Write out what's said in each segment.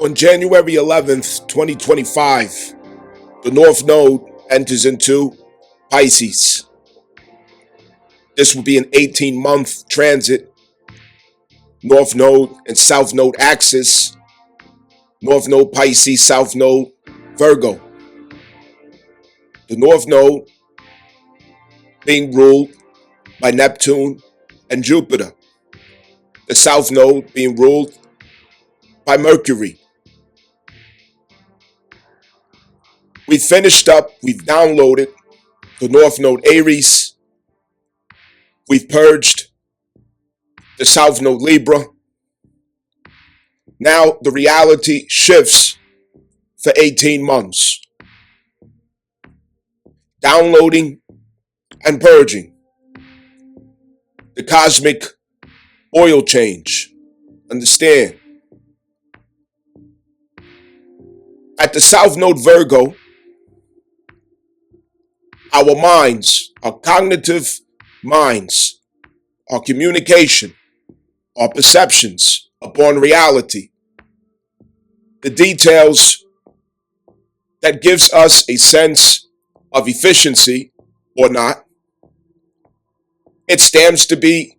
On January 11th, 2025, the North Node enters into Pisces. This will be an 18-month transit. North Node and South Node axis. North Node Pisces, South Node Virgo. The North Node being ruled by Neptune and Jupiter. The South Node being ruled by Mercury. We finished up, we've downloaded the North Node Aries. We've purged the South Node Libra. Now the reality shifts for 18 months. Downloading and purging. The cosmic oil change. Understand? At the South Node Virgo, our minds, our cognitive minds, our communication, our perceptions upon reality, the details that gives us a sense of efficiency or not, it stands to be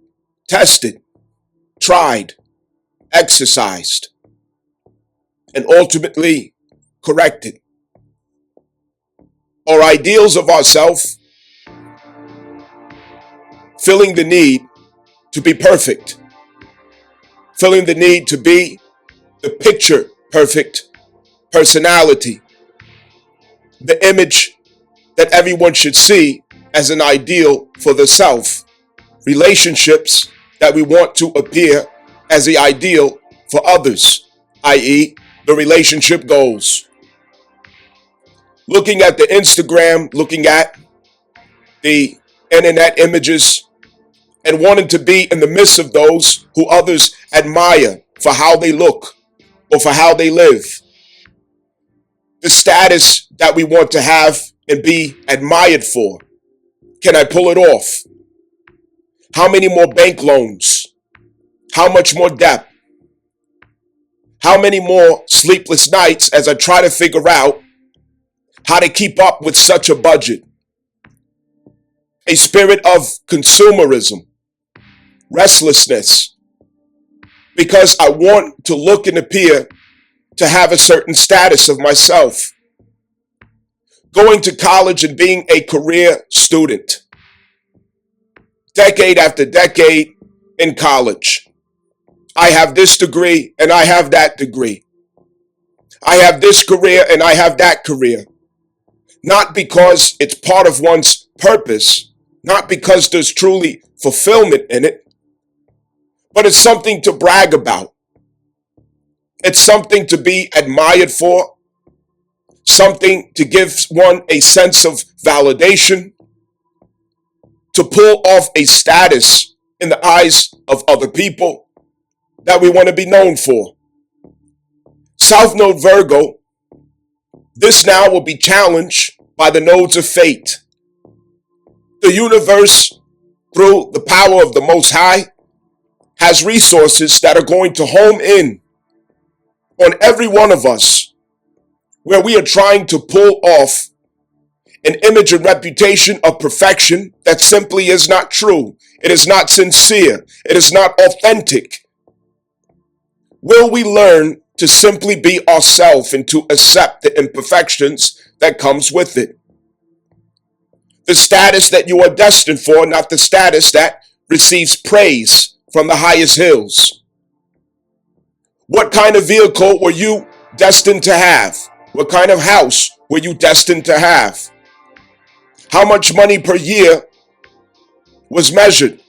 tested, tried, exercised, and ultimately corrected. Our ideals of ourselves, feeling the need to be perfect, feeling the need to be the picture perfect personality, the image that everyone should see as an ideal for the self, relationships that we want to appear as the ideal for others, i.e., the relationship goals. Looking at the Instagram, looking at the internet images, and wanting to be in the midst of those who others admire for how they look or for how they live. The status that we want to have and be admired for. Can I pull it off? How many more bank loans? How much more debt? How many more sleepless nights as I try to figure out how to keep up with such a budget? A spirit of consumerism, restlessness, because I want to look and appear to have a certain status of myself. Going to college and being a career student, decade after decade in college. I have this degree and I have that degree. I have this career and I have that career. Not because it's part of one's purpose, not because there's truly fulfillment in it, but it's something to brag about. It's something to be admired for, something to give one a sense of validation, to pull off a status in the eyes of other people that we want to be known for. South Node Virgo, this now will be challenged by the nodes of fate. The universe, through the power of the Most High, has resources that are going to home in on every one of us, where we are trying to pull off an image and reputation of perfection that simply is not true. It is not sincere. It is not authentic. Will we learn to simply be ourselves and to accept the imperfections that comes with it? The status that you are destined for, not the status that receives praise from the highest hills. What kind of vehicle were you destined to have? What kind of house were you destined to have? How much money per year was measured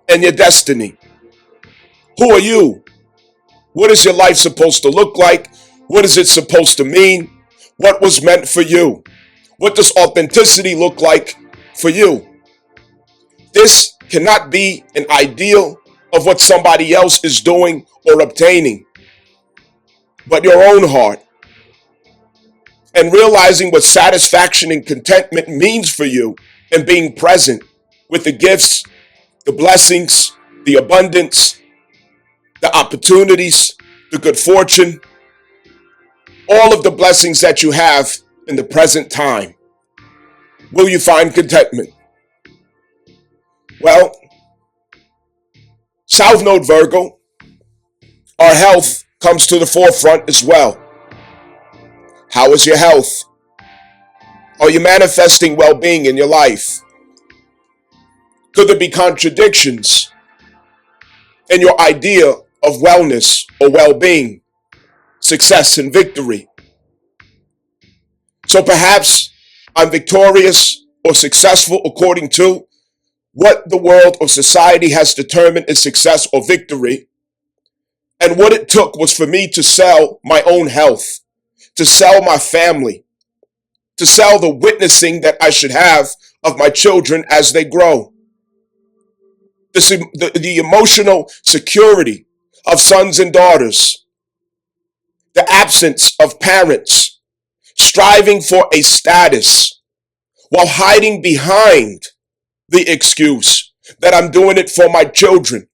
in your destiny? Who are you? What is your life supposed to look like? What is it supposed to mean? What was meant for you? What does authenticity look like for you? This cannot be an ideal of what somebody else is doing or obtaining, but your own heart. And realizing what satisfaction and contentment means for you, and being present with the gifts, the blessings, the abundance, the opportunities, the good fortune, all of the blessings that you have in the present time? Will you find contentment? Well, South Node Virgo, our health comes to the forefront as well. How is your health? Are you manifesting well-being in your life? Could there be contradictions in your idea of wellness or well-being, success and victory? So perhaps I'm victorious or successful according to what the world or society has determined is success or victory. And what it took was for me to sell my own health, to sell my family, to sell the witnessing that I should have of my children as they grow. The emotional security of sons and daughters, the absence of parents, striving for a status while hiding behind the excuse that I'm doing it for my children.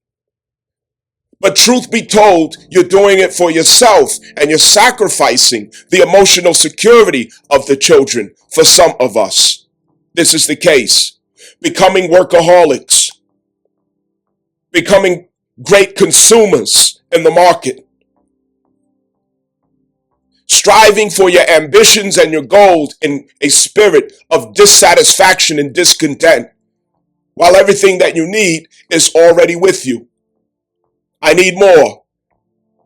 But truth be told, you're doing it for yourself and you're sacrificing the emotional security of the children for some of us. This is the case. Becoming workaholics, becoming great consumers in the market, striving for your ambitions and your goals in a spirit of dissatisfaction and discontent, while everything that you need is already with you. I need more.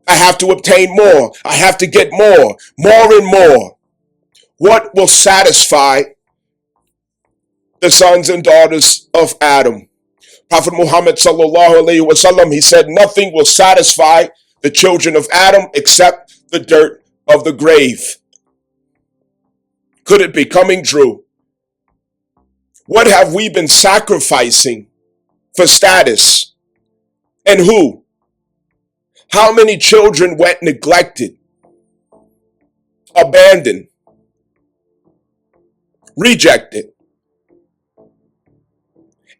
I have to obtain more. I have to get more and more. What will satisfy the sons and daughters of Adam? Prophet Muhammad sallallahu alaihi wasallam, he said, nothing will satisfy the children of Adam except the dirt of the grave. Could it be coming true? What have we been sacrificing for status? And who? How many children went neglected, abandoned, rejected?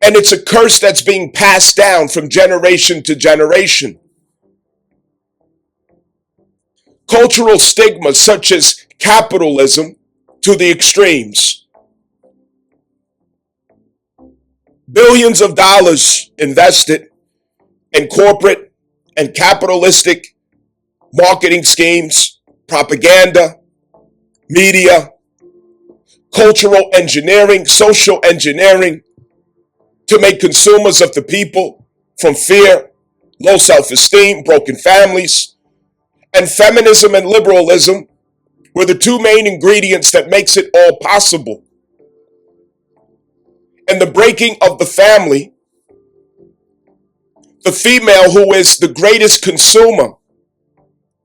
And it's a curse that's being passed down from generation to generation. Cultural stigmas such as capitalism to the extremes. Billions of dollars invested in corporate and capitalistic marketing schemes, propaganda, media, cultural engineering, social engineering to make consumers of the people from fear, low self-esteem, broken families. And feminism and liberalism were the two main ingredients that makes it all possible. And the breaking of the family, the female who is the greatest consumer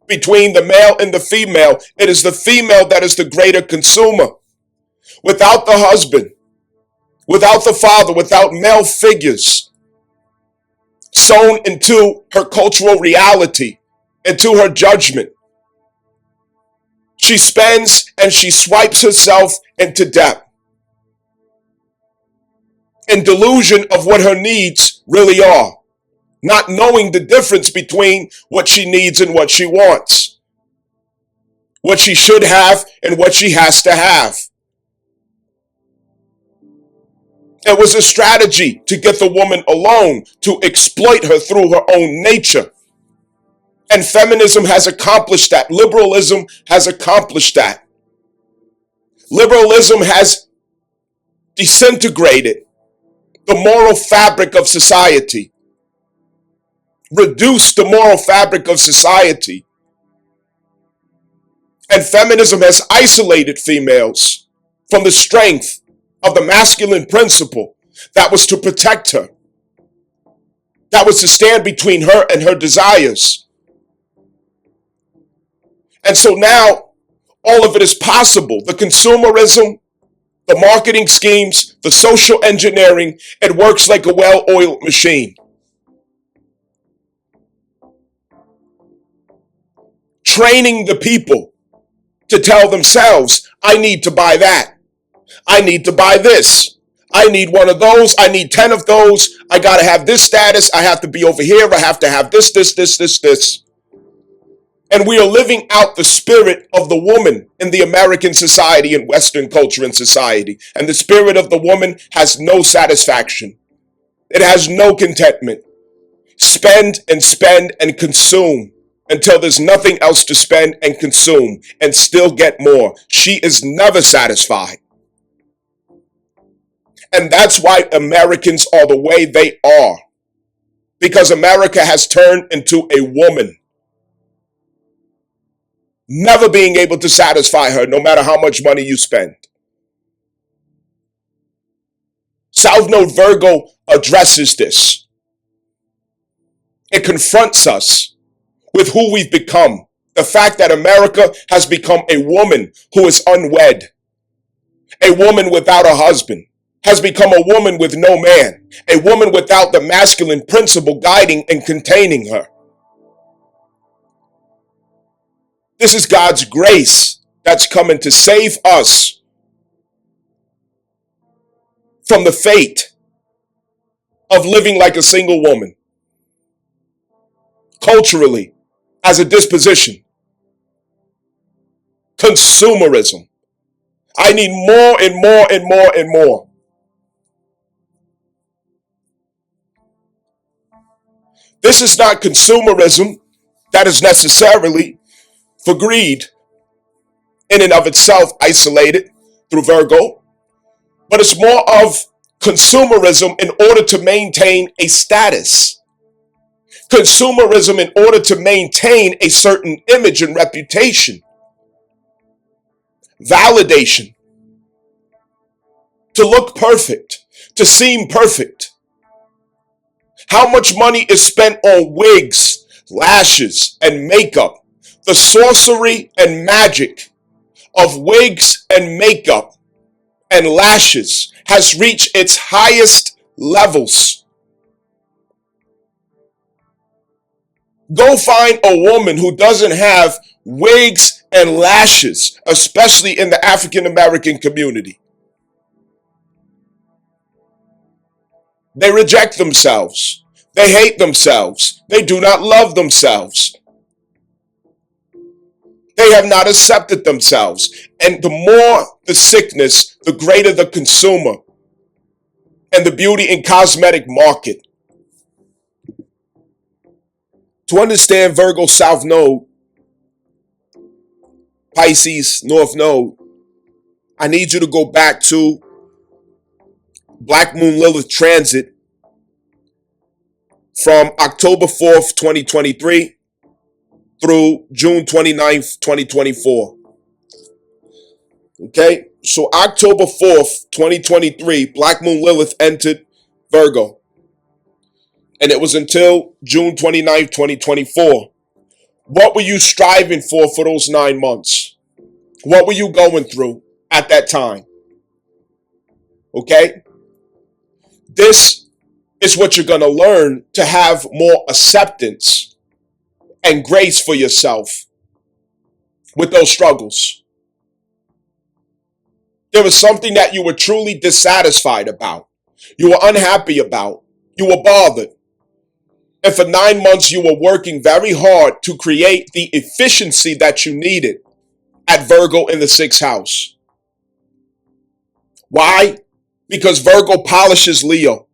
between the male and the female, it is the female that is the greater consumer. Without the husband, without the father, without male figures sewn into her cultural reality, into her judgment, she spends and she swipes herself into debt, in delusion of what her needs really are, not knowing the difference between what she needs and what she wants, what she should have and what she has to have. It was a strategy to get the woman alone, to exploit her through her own nature. And feminism has accomplished that. Liberalism has accomplished that. Liberalism has disintegrated the moral fabric of society, reduced the moral fabric of society. And feminism has isolated females from the strength of the masculine principle that was to protect her, that was to stand between her and her desires. And so now all of it is possible. The consumerism, the marketing schemes, the social engineering, it works like a well-oiled machine. Training the people to tell themselves, I need to buy that. I need to buy this. I need one of those. I need 10 of those. I got to have this status. I have to be over here. I have to have this. And we are living out the spirit of the woman in the American society and Western culture and society. And the spirit of the woman has no satisfaction. It has no contentment. Spend and consume until there's nothing else to spend and consume and still get more. She is never satisfied. And that's why Americans are the way they are. Because America has turned into a woman, never being able to satisfy her no matter how much money you spend. South Node Virgo addresses this. It confronts us with who we've become. The fact that America has become a woman who is unwed, a woman without a husband, has become a woman with no man, a woman without the masculine principle guiding and containing her. This is God's grace that's coming to save us from the fate of living like a single woman, culturally, as a disposition. Consumerism. I need more and more and more and more. This is not consumerism that is necessarily for greed in and of itself, isolated through Virgo, but it's more of consumerism in order to maintain a status. Consumerism in order to maintain a certain image and reputation. Validation. To look perfect, to seem perfect. How much money is spent on wigs, lashes, and makeup? The sorcery and magic of wigs and makeup and lashes has reached its highest levels. Go find a woman who doesn't have wigs and lashes, especially in the African American community. They reject themselves. They hate themselves. They do not love themselves. They have not accepted themselves. And the more the sickness, the greater the consumer and the beauty and cosmetic market. To understand Virgo South Node, Pisces North Node, I need you to go back to Black Moon Lilith transit from October 4th, 2023 through June 29th, 2024. Okay, so October 4th, 2023, Black Moon Lilith entered Virgo. And it was until June 29th, 2024. What were you striving for those 9 months? What were you going through at that time? Okay? This is what you're going to learn to have more acceptance and grace for yourself with those struggles. There was something that you were truly dissatisfied about. You were unhappy about. You were bothered. And for 9 months, you were working very hard to create the efficiency that you needed at Virgo in the 6th house. Why? Because Virgo polishes Leo.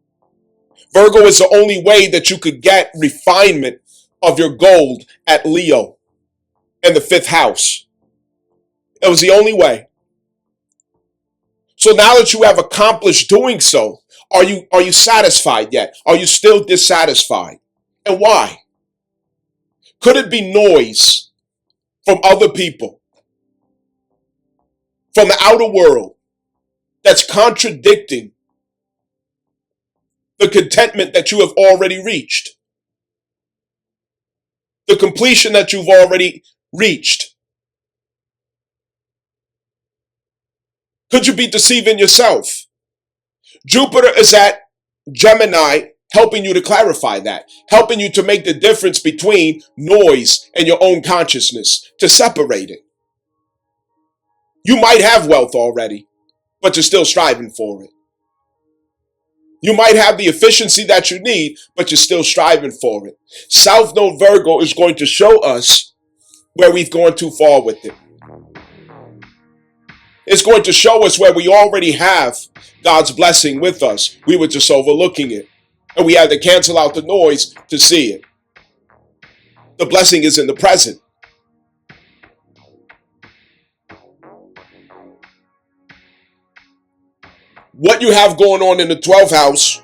Virgo is the only way that you could get refinement of your gold at Leo in the 5th house. It was the only way. So now that you have accomplished doing so, are you satisfied yet? Are you still dissatisfied? And why? Could it be noise from other people, from the outer world, that's contradicting the contentment that you have already reached? The completion that you've already reached? Could you be deceiving yourself? Jupiter is at Gemini, helping you to clarify that, helping you to make the difference between noise and your own consciousness, to separate it. You might have wealth already, but you're still striving for it. You might have the efficiency that you need, but you're still striving for it. South Node Virgo is going to show us where we've gone too far with it. It's going to show us where we already have God's blessing with us. We were just overlooking it. And we had to cancel out the noise to see it. The blessing is in the present. What you have going on in the 12th house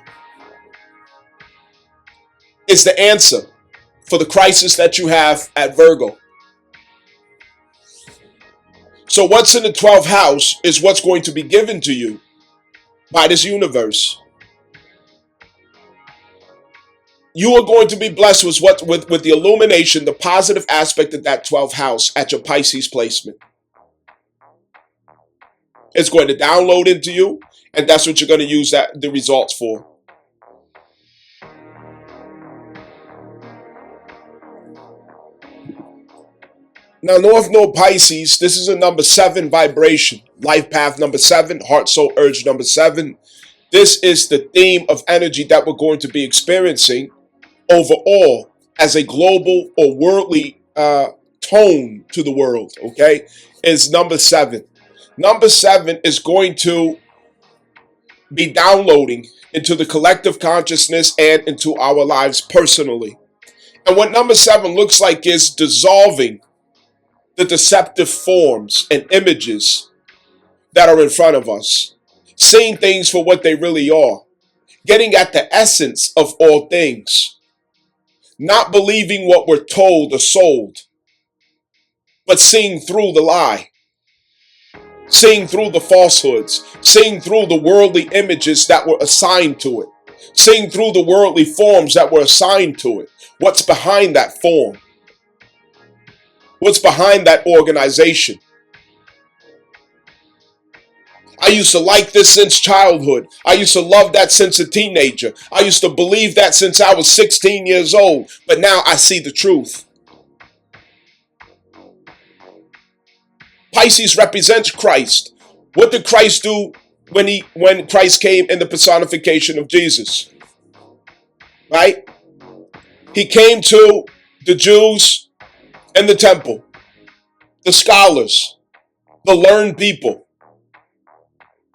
is the answer for the crisis that you have at Virgo. So what's in the 12th house is what's going to be given to you by this universe. You are going to be blessed with the illumination, the positive aspect of that 12th house at your Pisces placement. It's going to download into you, and that's what you're going to use the results for. Now, North Node Pisces, this is a number 7 vibration. Life path number 7, heart, soul, urge number 7. This is the theme of energy that we're going to be experiencing overall as a global or worldly tone to the world, okay, is number 7. Number 7 is going to be downloading into the collective consciousness and into our lives personally. And what number 7 looks like is dissolving the deceptive forms and images that are in front of us, seeing things for what they really are, getting at the essence of all things, not believing what we're told or sold, but seeing through the lie, seeing through the falsehoods, seeing through the worldly images that were assigned to it, seeing through the worldly forms that were assigned to it. What's behind that form? What's behind that organization? I used to like this since childhood. I used to love that since a teenager. I used to believe that since I was 16 years old. But now I see the truth. Pisces represents Christ. What did Christ do when Christ came in the personification of Jesus? Right? He came to the Jews in the temple, the scholars, the learned people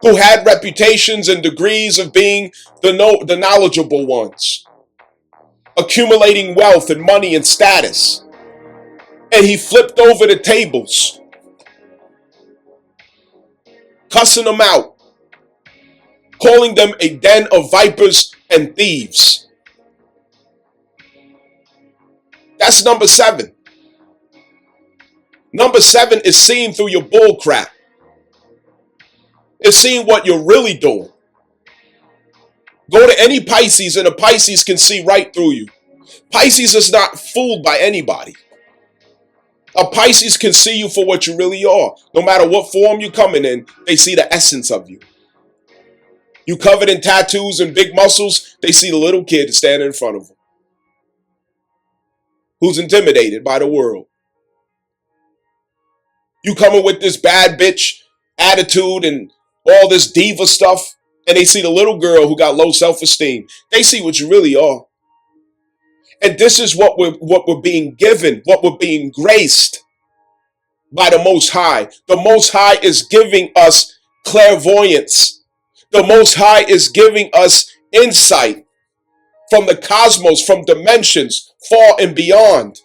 who had reputations and degrees of being the knowledgeable ones, accumulating wealth and money and status. And he flipped over the tables, cussing them out, calling them a den of vipers and thieves. That's number 7. Number 7 is seeing through your bull crap. It's seeing what you're really doing. Go to any Pisces and a Pisces can see right through you. Pisces is not fooled by anybody. A Pisces can see you for what you really are. No matter what form you're coming in, they see the essence of you. You covered in tattoos and big muscles, they see the little kid standing in front of them, who's intimidated by the world. You coming with this bad bitch attitude and all this diva stuff, and they see the little girl who got low self-esteem. They see what you really are. And this is what we're being given, what we're being graced by the Most High. The Most High is giving us clairvoyance. The Most High is giving us insight from the cosmos, from dimensions far and beyond.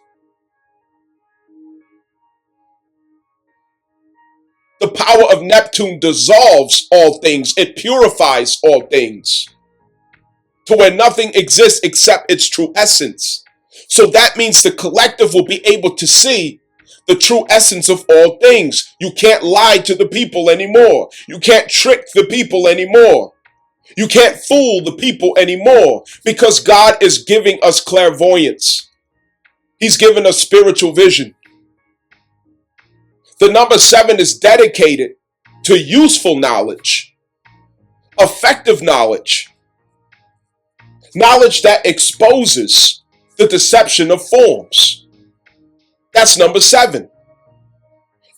The power of Neptune dissolves all things. It purifies all things to where nothing exists except its true essence. So that means the collective will be able to see the true essence of all things. You can't lie to the people anymore. You can't trick the people anymore. You can't fool the people anymore because God is giving us clairvoyance. He's given us spiritual vision. The number 7 is dedicated to useful knowledge, effective knowledge, knowledge that exposes the deception of forms. That's number 7.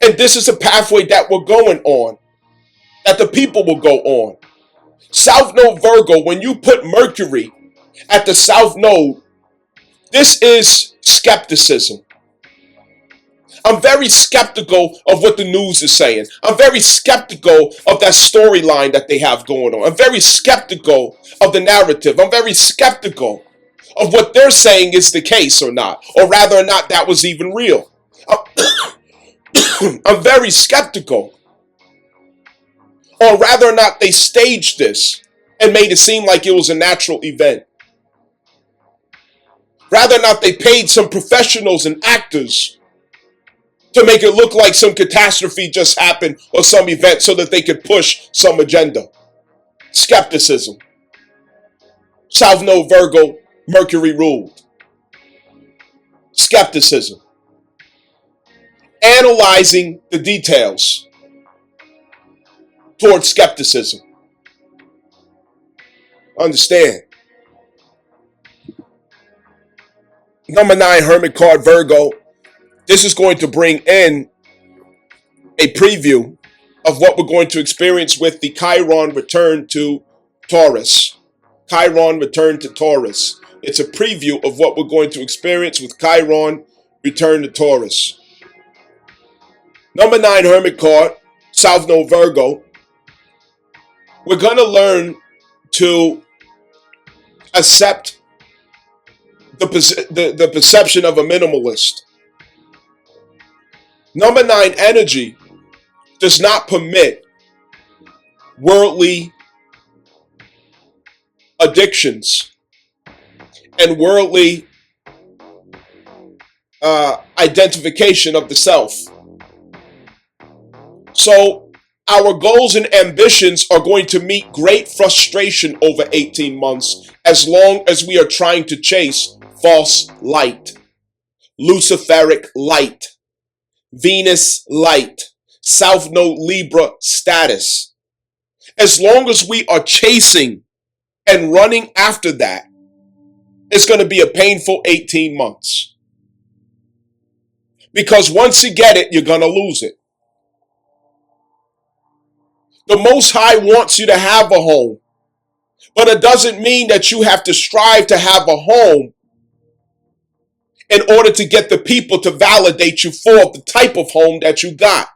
And this is a pathway that we're going on, that the people will go on. South Node Virgo, when you put Mercury at the South Node, this is skepticism. I'm very skeptical of what the news is saying. I'm very skeptical of that storyline that they have going on. I'm very skeptical of the narrative. I'm very skeptical of what they're saying is the case or not, or rather or not that was even real. I'm very skeptical, or rather or not they staged this and made it seem like it was a natural event. Rather or not they paid some professionals and actors to make it look like some catastrophe just happened or some event so that they could push some agenda. Skepticism. South Node Virgo, Mercury ruled. Skepticism. Analyzing the details towards skepticism. Understand. Number 9, Hermit card, Virgo. This is going to bring in a preview of what we're going to experience with the Chiron return to Taurus. Chiron return to Taurus. It's a preview of what we're going to experience with Chiron return to Taurus. Number 9, Hermit card, South Node Virgo. We're going to learn to accept the perception of a minimalist. Number 9 energy does not permit worldly addictions and worldly identification of the self. So our goals and ambitions are going to meet great frustration over 18 months as long as we are trying to chase false light, Luciferic light, Venus light, South Node Libra status. As long as we are chasing and running after that, it's going to be a painful 18 months. Because once you get it, you're going to lose it. The Most High wants you to have a home, but it doesn't mean that you have to strive to have a home in order to get the people to validate you for the type of home that you got.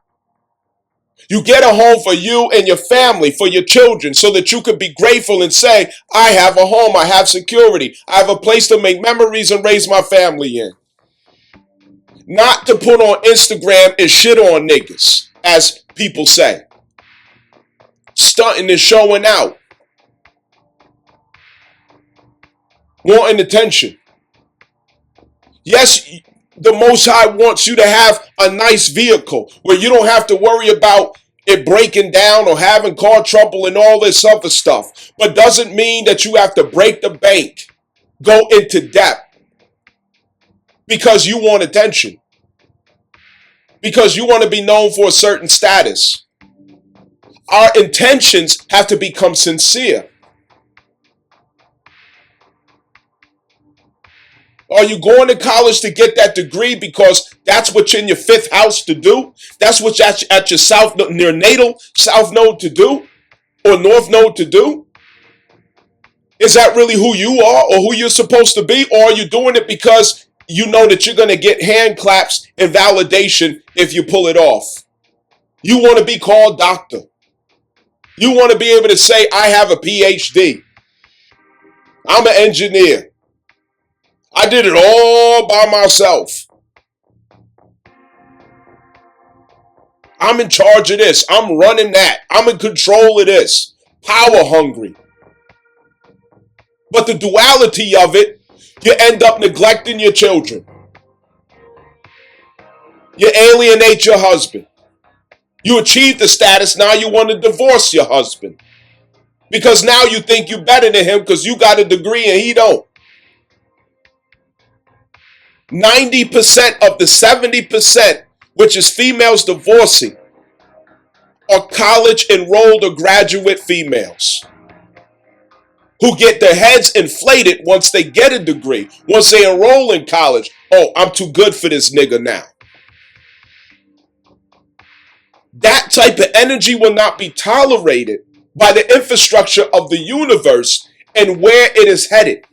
You get a home for you and your family, for your children, so that you could be grateful and say, I have a home, I have security, I have a place to make memories and raise my family in. Not to put on Instagram and shit on niggas, as people say. Stunting and showing out. Wanting attention. Yes, the Most High wants you to have a nice vehicle where you don't have to worry about it breaking down or having car trouble and all this other stuff. But doesn't mean that you have to break the bank, go into debt because you want attention, because you want to be known for a certain status. Our intentions have to become sincere. Are you going to college to get that degree because that's what's in your 5th house to do? That's what's at your south, your natal south node to do? Or north node to do? Is that really who you are or who you're supposed to be? Or are you doing it because you know that you're going to get hand claps and validation if you pull it off? You want to be called doctor. You want to be able to say, I have a PhD. I'm an engineer. I did it all by myself. I'm in charge of this. I'm running that. I'm in control of this. Power hungry. But the duality of it, you end up neglecting your children. You alienate your husband. You achieve the status, now you want to divorce your husband. Because now you think you're better than him because you got a degree and he don't. 90% of the 70%, which is females divorcing, are college enrolled or graduate females who get their heads inflated once they get a degree, once they enroll in college. Oh, I'm too good for this nigga now. That type of energy will not be tolerated by the infrastructure of the universe and where it is headed.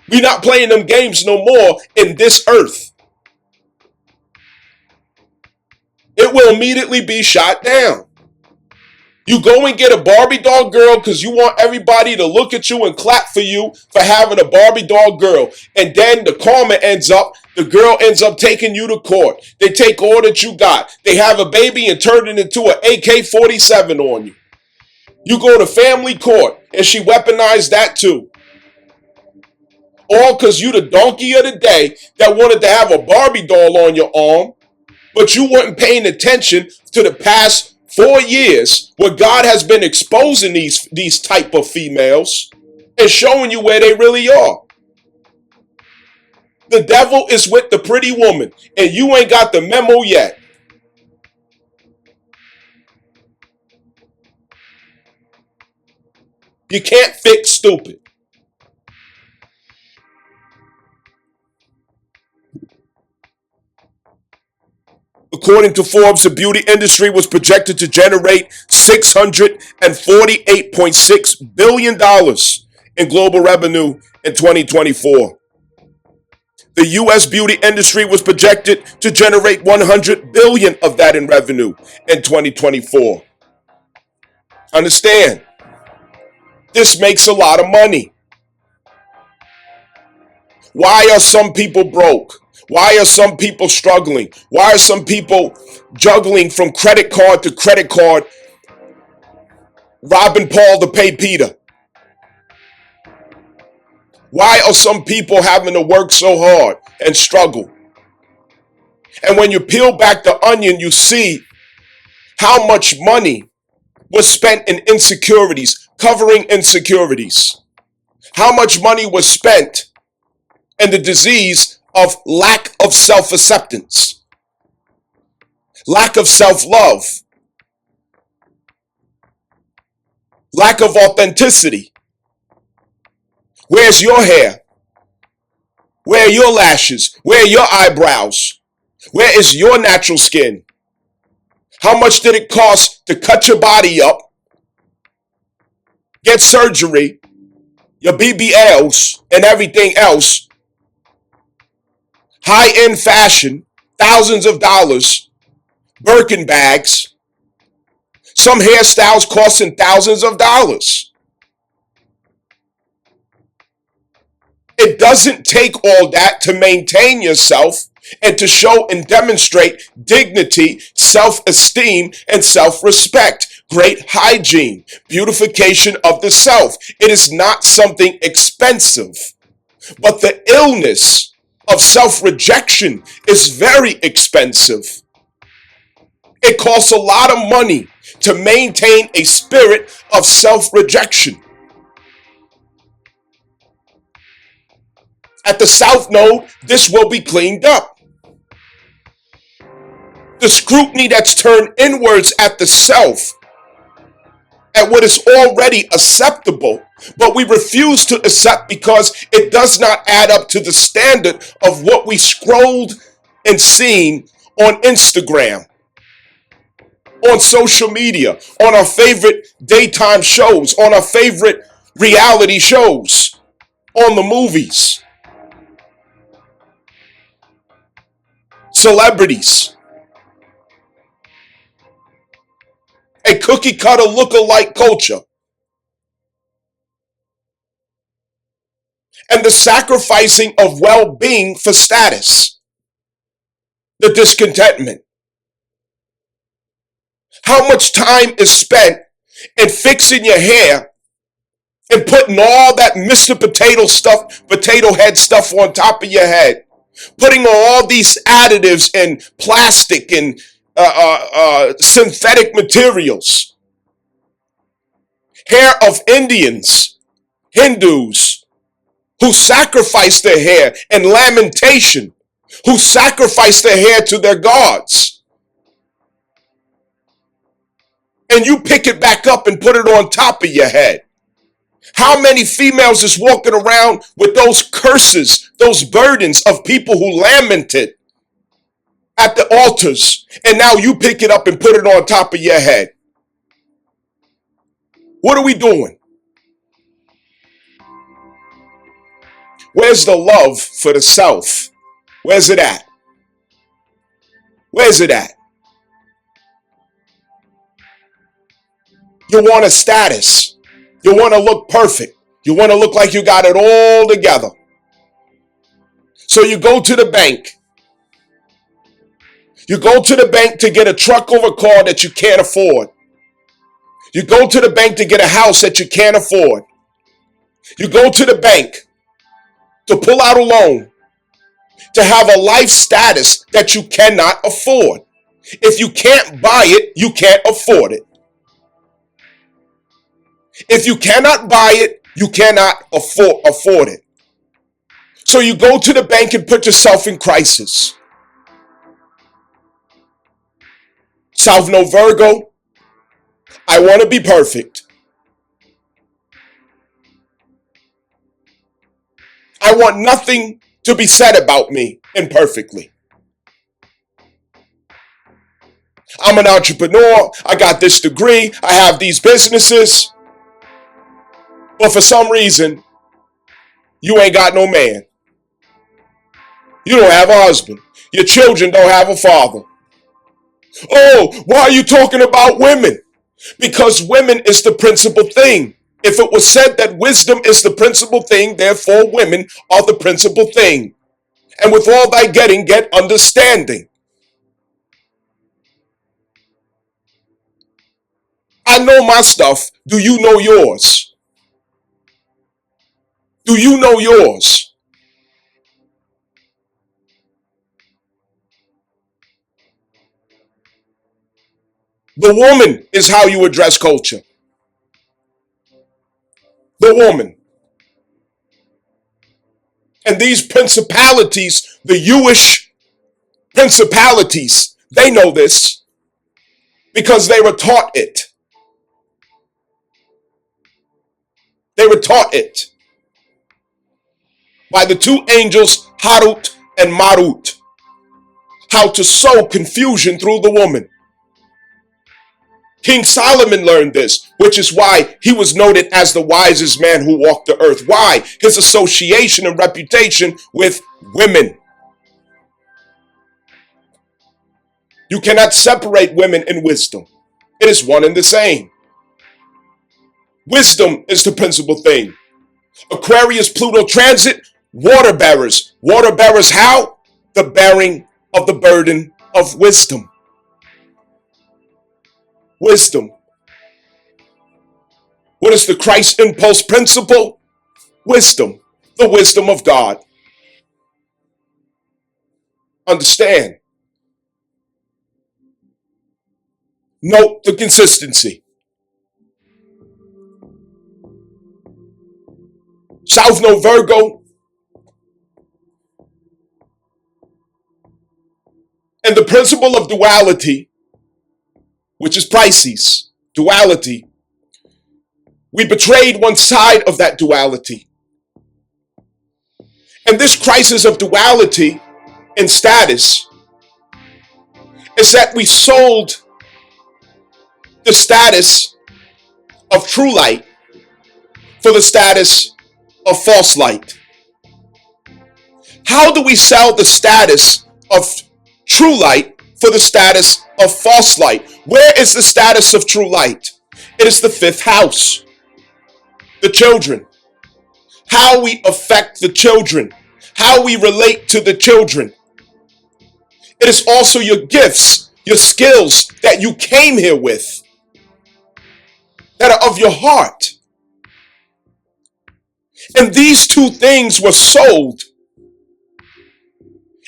We're not playing them games no more in this earth. it will immediately be shot down. You go and get a Barbie doll girl because you want everybody to look at you and clap for you for having a Barbie doll girl. And then the karma the girl ends up taking you to court. They take all that you got. They have a baby and turn it into an AK-47 on you. You go to family court and she weaponized that too. All because you the donkey of the day that wanted to have a Barbie doll on your arm, but you weren't paying attention to the past 4 years where God has been exposing these type of females and showing you where they really are. The devil is with the pretty woman, and you ain't got the memo yet. You can't fix stupid. According to Forbes, the beauty industry was projected to generate $648.6 billion in global revenue in 2024. The U.S. beauty industry was projected to generate $100 billion of that in revenue in 2024. Understand, this makes a lot of money. Why are some people broke? Why are some people struggling? Why are some people juggling from credit card to credit card, robbing Paul to pay Peter? Why are some people having to work so hard and struggle? And when you peel back the onion, you see how much money was spent in insecurities, covering insecurities. How much money was spent in the disease of lack of self-acceptance, lack of self-love, lack of authenticity. Where's your hair? Where are your lashes? Where are your eyebrows? Where is your natural skin? How much did it cost to cut your body up, get surgery, your BBLs, and everything else? High-end fashion, thousands of dollars, Birkin bags, some hairstyles costing thousands of dollars. It doesn't take all that to maintain yourself and to show and demonstrate dignity, self-esteem, and self-respect. Great hygiene, beautification of the self. It is not something expensive, but the illness of self-rejection is very expensive. It costs a lot of money to maintain a spirit of self-rejection. At the South Node, this will be cleaned up. The scrutiny that's turned inwards at the self, at what is already acceptable, but we refuse to accept because it does not add up to the standard of what we scrolled and seen on Instagram, on social media, on our favorite daytime shows, on our favorite reality shows, on the movies, celebrities. A cookie cutter look-alike culture. And the sacrificing of well-being for status. The discontentment. How much time is spent in fixing your hair and putting all that Mr. Potato Head stuff on top of your head. Putting all these additives and plastic and synthetic materials. Hair of Indians, Hindus, who sacrifice their hair in lamentation, who sacrifice their hair to their gods. And you pick it back up and put it on top of your head. How many females is walking around with those curses, those burdens of people who lamented at the altars, and now you pick it up and put it on top of your head? What are we doing? Where's the love for the self? Where's it at? Where's it at? You want a status. You want to look perfect. You want to look like you got it all together. So you go to the bank. You go to the bank to get a truck or a car that you can't afford. You go to the bank to get a house that you can't afford. You go to the bank to pull out a loan to have a life status that you cannot afford. If you can't buy it, you can't afford it. If you cannot buy it, you cannot afford it. So you go to the bank and put yourself in crisis. South Node Virgo, I want to be perfect. I want nothing to be said about me imperfectly. I'm an entrepreneur. I got this degree. I have these businesses. But for some reason, you ain't got no man. You don't have a husband. Your children don't have a father. Oh, why are you talking about women? Because women is the principal thing. If it was said that wisdom is the principal thing, therefore women are the principal thing. And with all thy getting, get understanding. I know my stuff. Do you know yours? Do you know yours? The woman is how you address culture. The woman. And these principalities, the Jewish principalities, they know this because they were taught it. They were taught it by the two angels, Harut and Marut, how to sow confusion through the woman. King Solomon learned this, which is why he was noted as the wisest man who walked the earth. Why? His association and reputation with women. You cannot separate women and wisdom. It is one and the same. Wisdom is the principal thing. Aquarius, Pluto transit, water bearers. Water bearers how? The bearing of the burden of wisdom. Wisdom. What is the Christ impulse principle? Wisdom. The wisdom of God. Understand. Note the consistency. South Node Virgo and the principle of duality, which is Pisces, duality. We betrayed one side of that duality. And this crisis of duality in status is that we sold the status of true light for the status of false light. How do we sell the status of true light for the status of false light? Where is the status of true light? It is the fifth house. The children. How we affect the children. How we relate to the children. It is also your gifts, your skills that you came here with, that are of your heart. And these two things were sold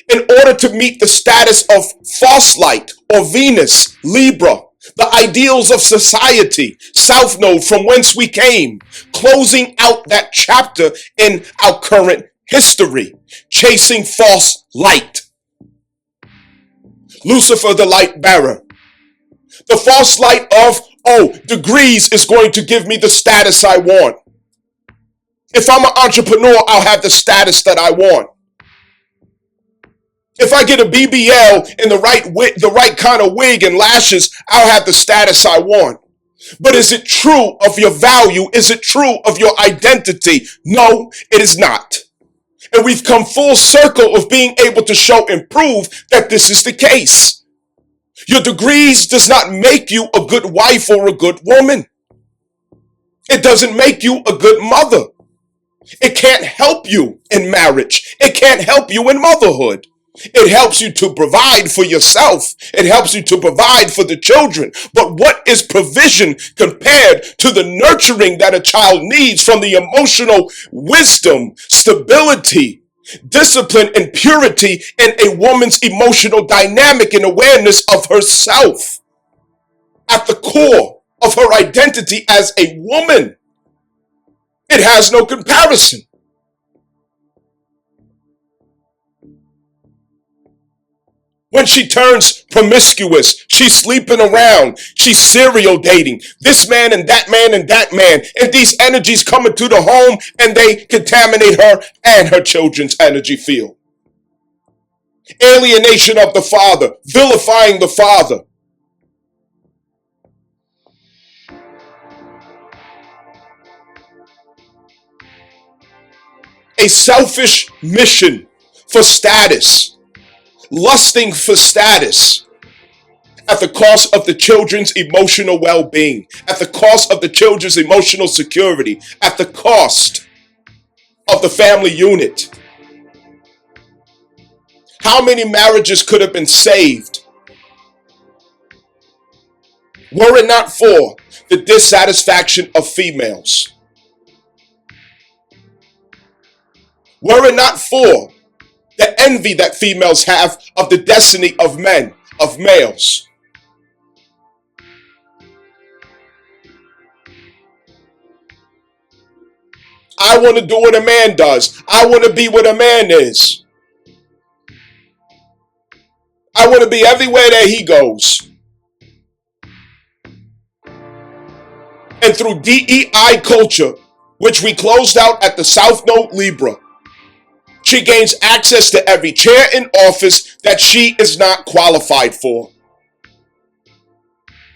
in order to meet the status of false light or Venus, Libra, the ideals of society, South Node, from whence we came, closing out that chapter in our current history, chasing false light. Lucifer, the light bearer. The false light of, degrees is going to give me the status I want. If I'm an entrepreneur, I'll have the status that I want. If I get a BBL in the right kind of wig and lashes, I'll have the status I want. But is it true of your value? Is it true of your identity? No, it is not. And we've come full circle of being able to show and prove that this is the case. Your degrees does not make you a good wife or a good woman. It doesn't make you a good mother. It can't help you in marriage. It can't help you in motherhood. It helps you to provide for yourself. It helps you to provide for the children. But what is provision compared to the nurturing that a child needs from the emotional wisdom, stability, discipline, and purity in a woman's emotional dynamic and awareness of herself at the core of her identity as a woman? It has no comparison. When she turns promiscuous, she's sleeping around, she's serial dating this man and that man and that man, and these energies come into the home and they contaminate her and her children's energy field. Alienation of the father, vilifying the father. A selfish mission for status, lusting for status at the cost of the children's emotional well-being, at the cost of the children's emotional security, at the cost of the family unit. How many marriages could have been saved were it not for the dissatisfaction of females? Were it not for the envy that females have of the destiny of men, of males? I want to do what a man does. I want to be what a man is. I want to be everywhere that he goes. And through DEI culture, which we closed out at the South Node Libra, she gains access to every chair in office that she is not qualified for,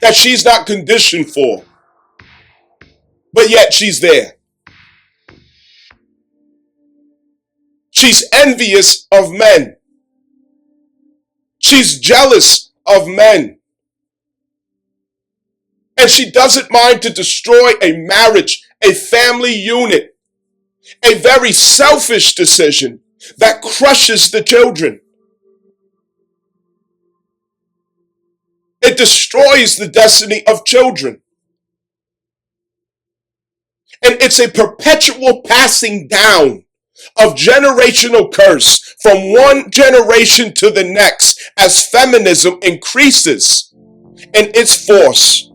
that she's not conditioned for, but yet she's there. She's envious of men. She's jealous of men. And she doesn't mind to destroy a marriage, a family unit, a very selfish decision that crushes the children. It destroys the destiny of children. And it's a perpetual passing down of generational curse from one generation to the next as feminism increases in its force.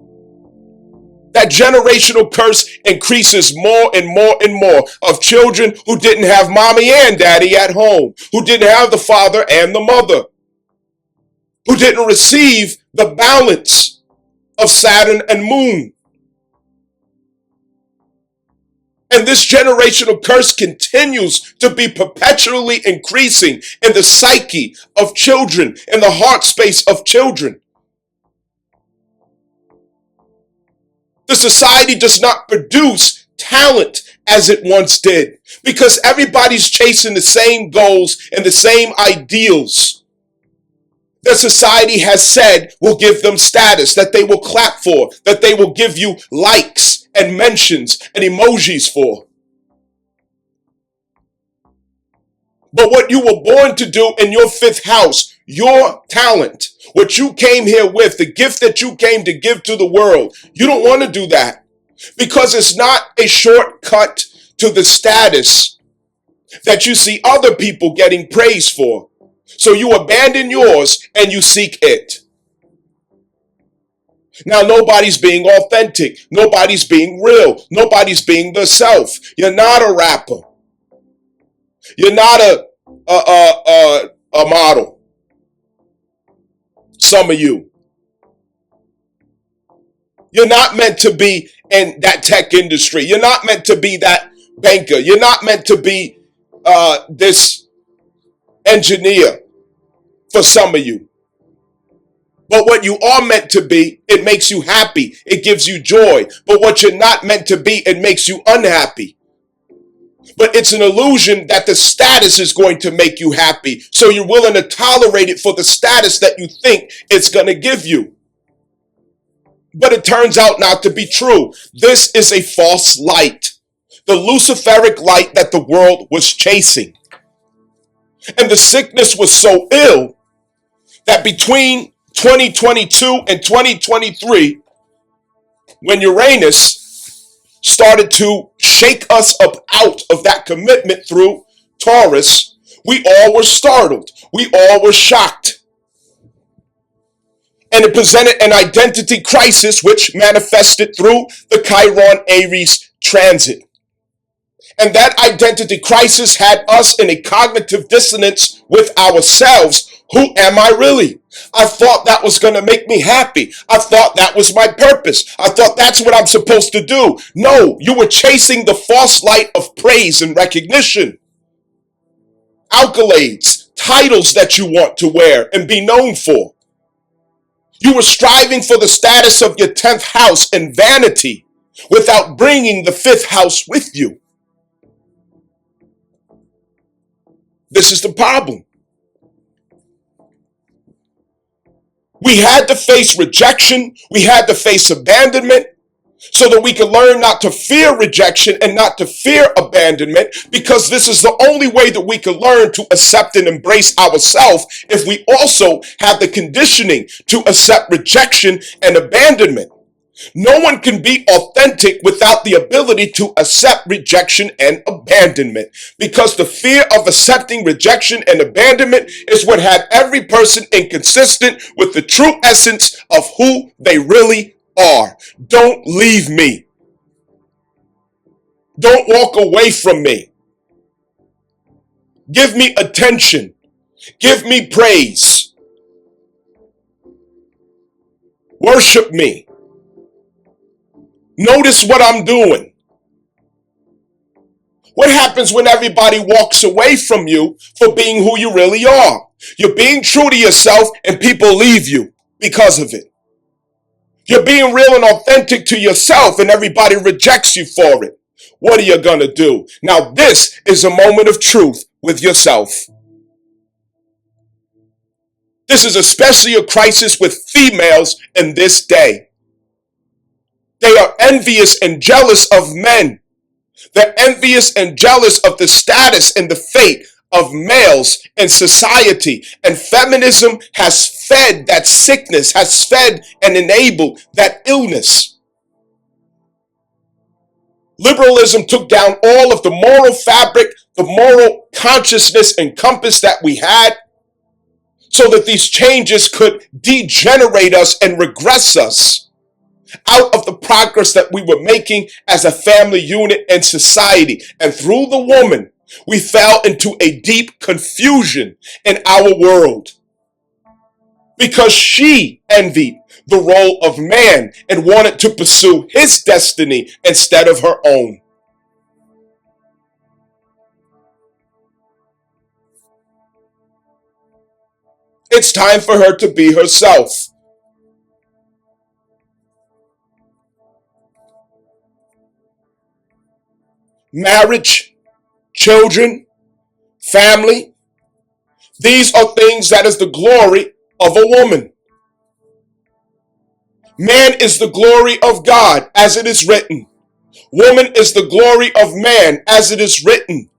That generational curse increases more and more and more of children who didn't have mommy and daddy at home, who didn't have the father and the mother, who didn't receive the balance of Saturn and Moon. And this generational curse continues to be perpetually increasing in the psyche of children, in the heart space of children. The society does not produce talent as it once did because everybody's chasing the same goals and the same ideals that society has said will give them status, that they will clap for, that they will give you likes and mentions and emojis for. But what you were born to do in your fifth house, your talent, what you came here with, the gift that you came to give to the world, you don't want to do that because it's not a shortcut to the status that you see other people getting praise for. So you abandon yours and you seek it. Now nobody's being authentic. Nobody's being real. Nobody's being the self. You're not a rapper. You're not a model. Some of you. You're not meant to be in that tech industry. You're not meant to be that banker. You're not meant to be this engineer for some of you. But what you are meant to be, it makes you happy. It gives you joy. But what you're not meant to be, it makes you unhappy. But it's an illusion that the status is going to make you happy. So you're willing to tolerate it for the status that you think it's going to give you. But it turns out not to be true. This is a false light, the Luciferic light that the world was chasing. And the sickness was so ill that between 2022 and 2023, when Uranus started to shake us up out of that commitment through Taurus, we all were startled. We all were shocked. And it presented an identity crisis which manifested through the Chiron Aries transit. And that identity crisis had us in a cognitive dissonance with ourselves. Who am I really? I thought that was going to make me happy. I thought that was my purpose. I thought that's what I'm supposed to do. No, you were chasing the false light of praise and recognition. Accolades, titles that you want to wear and be known for. You were striving for the status of your 10th house and vanity without bringing the 5th house with you. This is the problem. We had to face rejection. We had to face abandonment so that we could learn not to fear rejection and not to fear abandonment, because this is the only way that we can learn to accept and embrace ourselves if we also have the conditioning to accept rejection and abandonment. No one can be authentic without the ability to accept rejection and abandonment, because the fear of accepting rejection and abandonment is what had every person inconsistent with the true essence of who they really are. Don't leave me. Don't walk away from me. Give me attention. Give me praise. Worship me. Notice what I'm doing. What happens when everybody walks away from you for being who you really are? You're being true to yourself and people leave you because of it. You're being real and authentic to yourself and everybody rejects you for it. What are you going to do? Now, this is a moment of truth with yourself. This is especially a crisis with females in this day. They are envious and jealous of men. They're envious and jealous of the status and the fate of males in society. And feminism has fed that sickness, has fed and enabled that illness. Liberalism took down all of the moral fabric, the moral consciousness and compass that we had, so that these changes could degenerate us and regress us out of the progress that we were making as a family unit and society. And through the woman, we fell into a deep confusion in our world because she envied the role of man and wanted to pursue his destiny instead of her own. It's time for her to be herself. Marriage, children, family, these are things that is the glory of a woman. Man is the glory of God, as it is written. Woman is the glory of man, as it is written.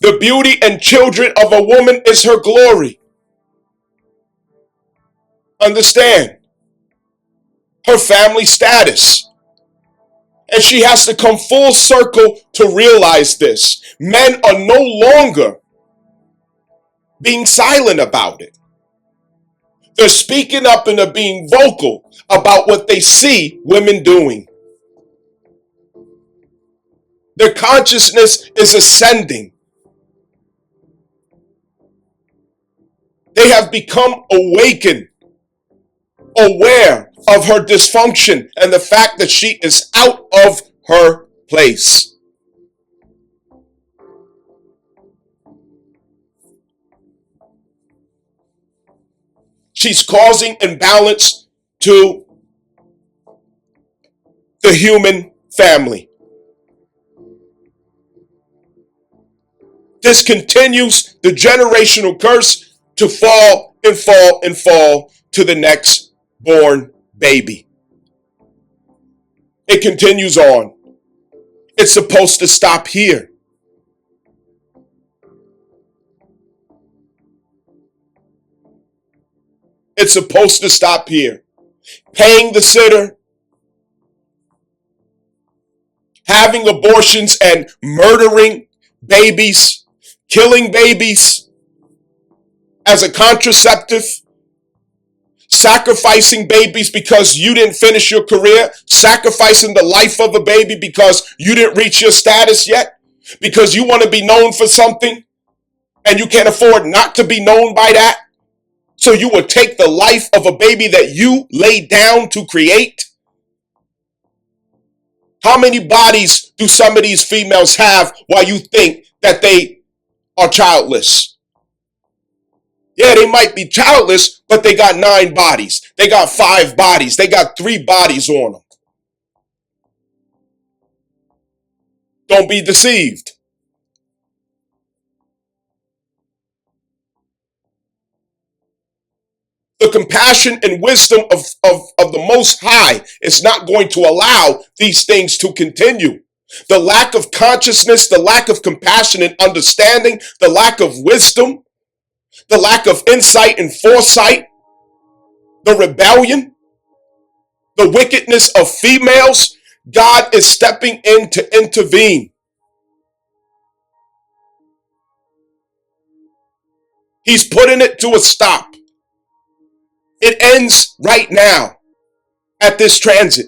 The beauty and children of a woman is her glory. Understand? Her family status. And she has to come full circle to realize this. Men are no longer being silent about it. They're speaking up and they're being vocal about what they see women doing. Their consciousness is ascending. They have become awakened, aware of her dysfunction and the fact that she is out of her place. She's causing imbalance to the human family. This continues the generational curse to fall and fall and fall to the next born baby. It continues on. It's supposed to stop here. It's supposed to stop here. Paying the sitter, having abortions and murdering babies, killing babies as a contraceptive, sacrificing babies because you didn't finish your career, sacrificing the life of a baby because you didn't reach your status yet, because you want to be known for something and you can't afford not to be known by that. So you will take the life of a baby that you laid down to create. How many bodies do some of these females have while you think that they are childless? Yeah, they might be childless, but they got 9 bodies. They got 5 bodies. They got 3 bodies on them. Don't be deceived. The compassion and wisdom of the Most High is not going to allow these things to continue. The lack of consciousness, the lack of compassion and understanding, the lack of wisdom, the lack of insight and foresight, the rebellion, the wickedness of females, God is stepping in to intervene. He's putting it to a stop. It ends right now at this transit.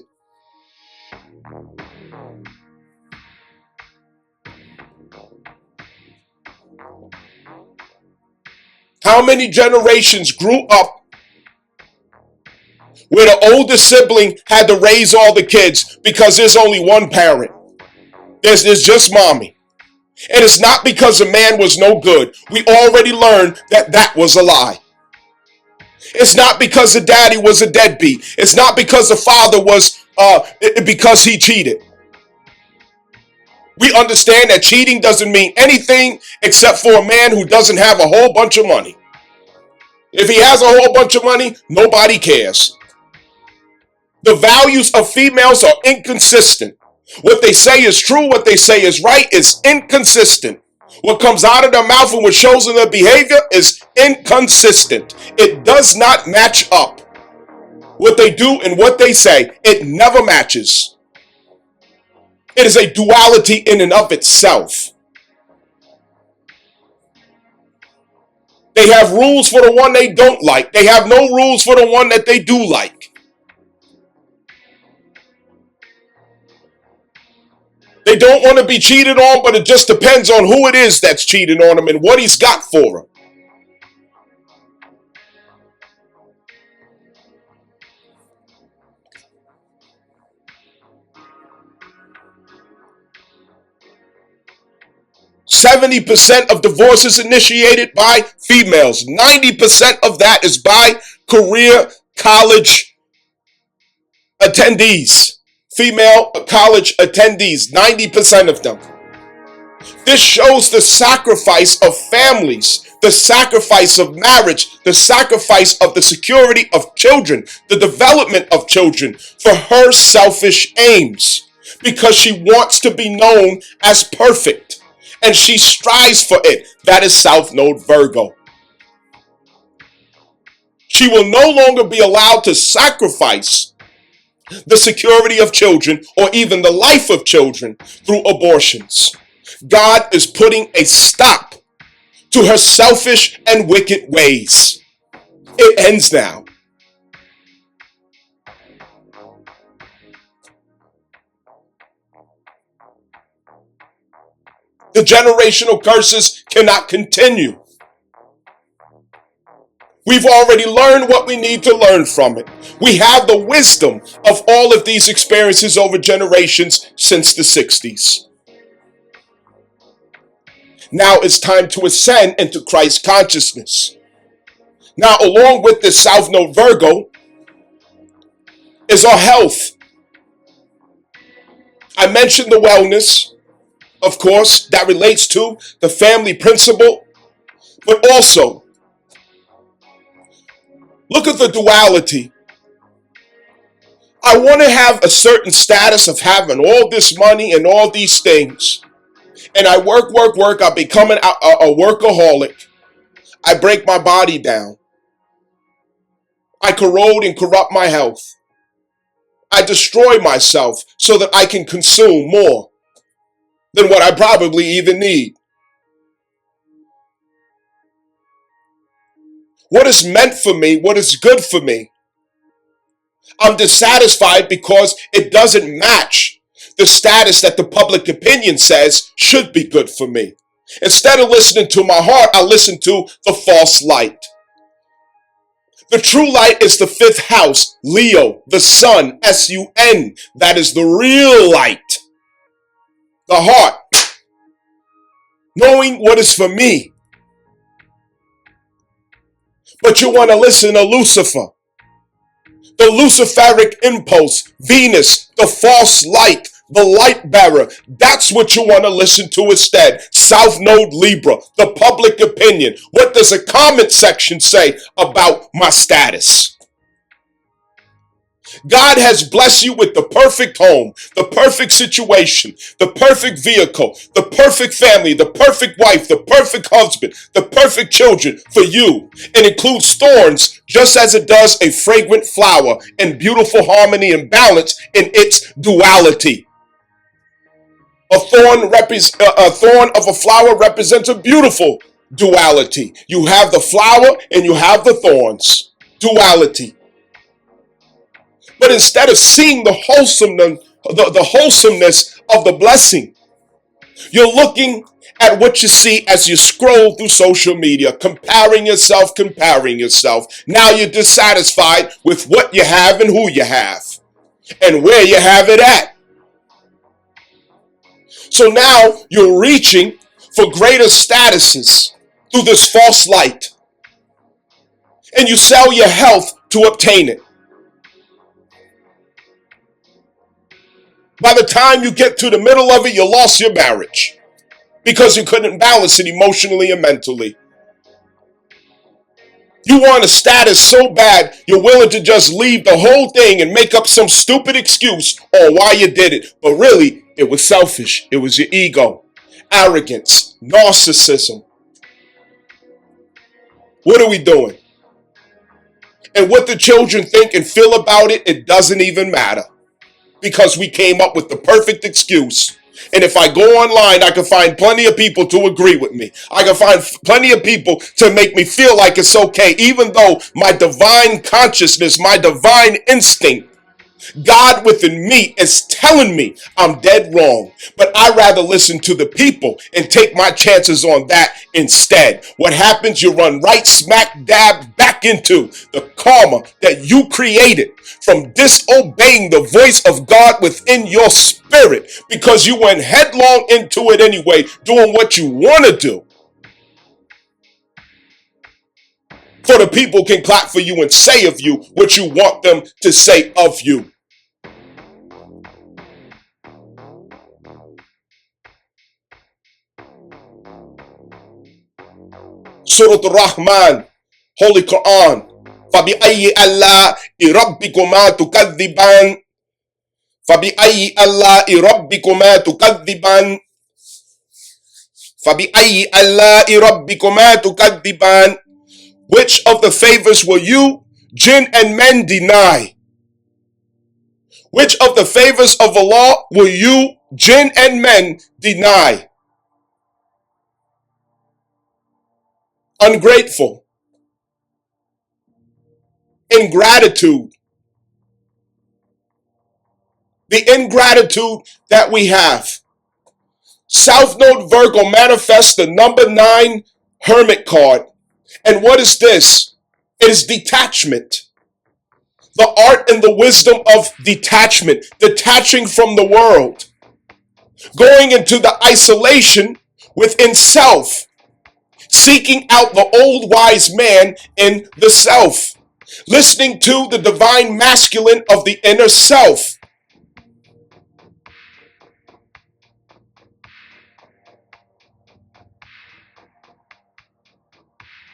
How many generations grew up where the older sibling had to raise all the kids because there's only one parent? There's just mommy. And it's not because a man was no good. We already learned that that was a lie. It's not because the daddy was a deadbeat. It's not because the father was because he cheated. We understand that cheating doesn't mean anything except for a man who doesn't have a whole bunch of money. If he has a whole bunch of money, nobody cares. The values of females are inconsistent. What they say is true, what they say is right is inconsistent. What comes out of their mouth and what shows in their behavior is inconsistent. It does not match up. What they do and what they say, it never matches. It is a duality in and of itself. They have rules for the one they don't like. They have no rules for the one that they do like. They don't want to be cheated on, but it just depends on who it is that's cheating on them and what he's got for them. %70 of divorces initiated by females. 90% of that is by career college attendees. Female college attendees, 90% of them. This shows the sacrifice of families, the sacrifice of marriage, the sacrifice of the security of children, the development of children for her selfish aims, because she wants to be known as perfect and she strives for it. That is South Node Virgo. She will no longer be allowed to sacrifice the security of children or even the life of children through abortions. God is putting a stop to her selfish and wicked ways. It ends now. The generational curses cannot continue. We've already learned what we need to learn from it. We have the wisdom of all of these experiences over generations since the 60s. Now it's time to ascend into Christ consciousness. Now, along with this South Node Virgo is our health. I mentioned the wellness, of course, that relates to the family principle, but also look at the duality. I want to have a certain status of having all this money and all these things. And I work, work, work. I become a workaholic. I break my body down. I corrode and corrupt my health. I destroy myself so that I can consume more than what I probably even need. What is meant for me, what is good for me, I'm dissatisfied because it doesn't match the status that the public opinion says should be good for me. Instead of listening to my heart, I listen to the false light. The true light is the fifth house, Leo, the sun, S-U-N. That is the real light. The heart. Knowing what is for me. But you want to listen to Lucifer. The Luciferic impulse, Venus, the false light, the light bearer. That's what you want to listen to instead. South Node Libra, the public opinion. What does a comment section say about my status? God has blessed you with the perfect home, the perfect situation, the perfect vehicle, the perfect family, the perfect wife, the perfect husband, the perfect children for you. It includes thorns just as it does a fragrant flower in beautiful harmony and balance in its duality. A thorn of a flower represents a beautiful duality. You have the flower and you have the thorns. Duality. But instead of seeing the wholesomeness of the blessing, you're looking at what you see as you scroll through social media, comparing yourself. Now you're dissatisfied with what you have and who you have and where you have it at. So now you're reaching for greater statuses through this false light, and you sell your health to obtain it. By the time you get to the middle of it, you lost your marriage because you couldn't balance it emotionally and mentally. You want a status so bad, you're willing to just leave the whole thing and make up some stupid excuse on why you did it. But really, it was selfish. It was your ego, arrogance, narcissism. What are we doing? And what the children think and feel about it, it doesn't even matter. Because we came up with the perfect excuse. And if I go online, I can find plenty of people to agree with me. I can find plenty of people to make me feel like it's okay, even though my divine consciousness, my divine instinct, God within me is telling me I'm dead wrong. But I'd rather listen to the people and take my chances on that instead. What happens? You run right smack dab back into the karma that you created from disobeying the voice of God within your spirit, because you went headlong into it anyway, doing what you want to do. So the people can clap for you and say of you what you want them to say of you. Surah Ar-Rahman, Holy Quran. فَبِأَيِّ آلَاءِ رَبِّكُمَا تُكَذِّبَانِ فَبِأَيِّ آلَاءِ رَبِّكُمَا تُكَذِّبَانِ فَبِأَيِّ آلَاءِ رَبِّكُمَا تُكَذِّبَانِ. Which of the favors will you, jinn and men, deny? Which of the favors of Allah will you, jinn and men, deny? Ungrateful. Ingratitude. The ingratitude that we have. South Node Virgo manifests the number 9 Hermit card. And what is this? It is detachment. The art and the wisdom of detachment. Detaching from the world. Going into the isolation within self. Seeking out the old wise man in the self. Listening to the divine masculine of the inner self.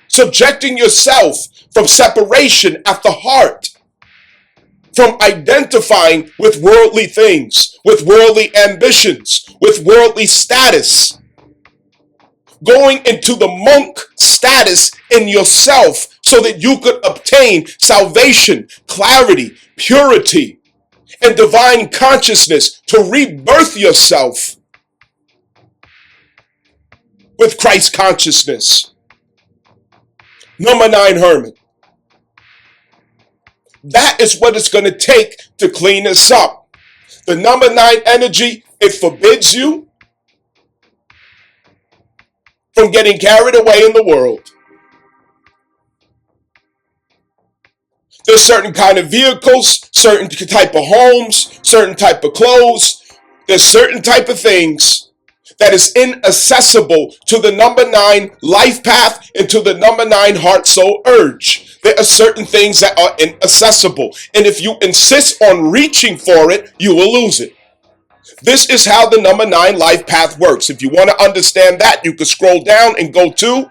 Subjecting yourself from separation at the heart. from identifying with worldly things, with worldly ambitions, with worldly status, going into the monk status in yourself so that you could obtain salvation, clarity, purity, and divine consciousness to rebirth yourself with Christ consciousness. Number 9, Hermit. That is what it's going to take to clean us up. The number 9 energy, it forbids you from getting carried away in the world. There's certain kind of vehicles, certain type of homes, certain type of clothes. There's certain type of things that is inaccessible to the number 9 life path and to the number 9 heart soul urge. There are certain things that are inaccessible. And if you insist on reaching for it, you will lose it. This is how the number 9 life path works. If you want to understand that, you can scroll down and go to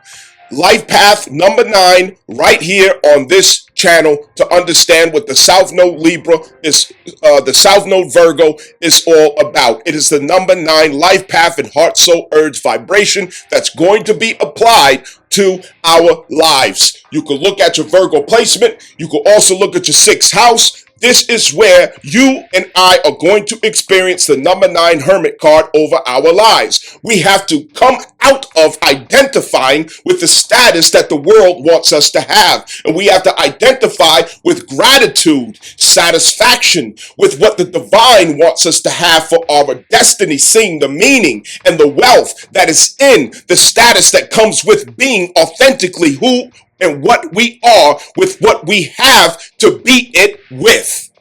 life path number 9 right here on this channel to understand what the South Node Libra is, the South Node Virgo is all about. It is the number 9 life path and heart soul urge vibration that's going to be applied to our lives. You can look at your Virgo placement. You can also look at your 6th house. This is where you and I are going to experience the number 9 Hermit card over our lives. We have to come out of identifying with the status that the world wants us to have. And we have to identify with gratitude, satisfaction, with what the divine wants us to have for our destiny, seeing the meaning and the wealth that is in the status that comes with being authentically who and what we are with what we have to be it with.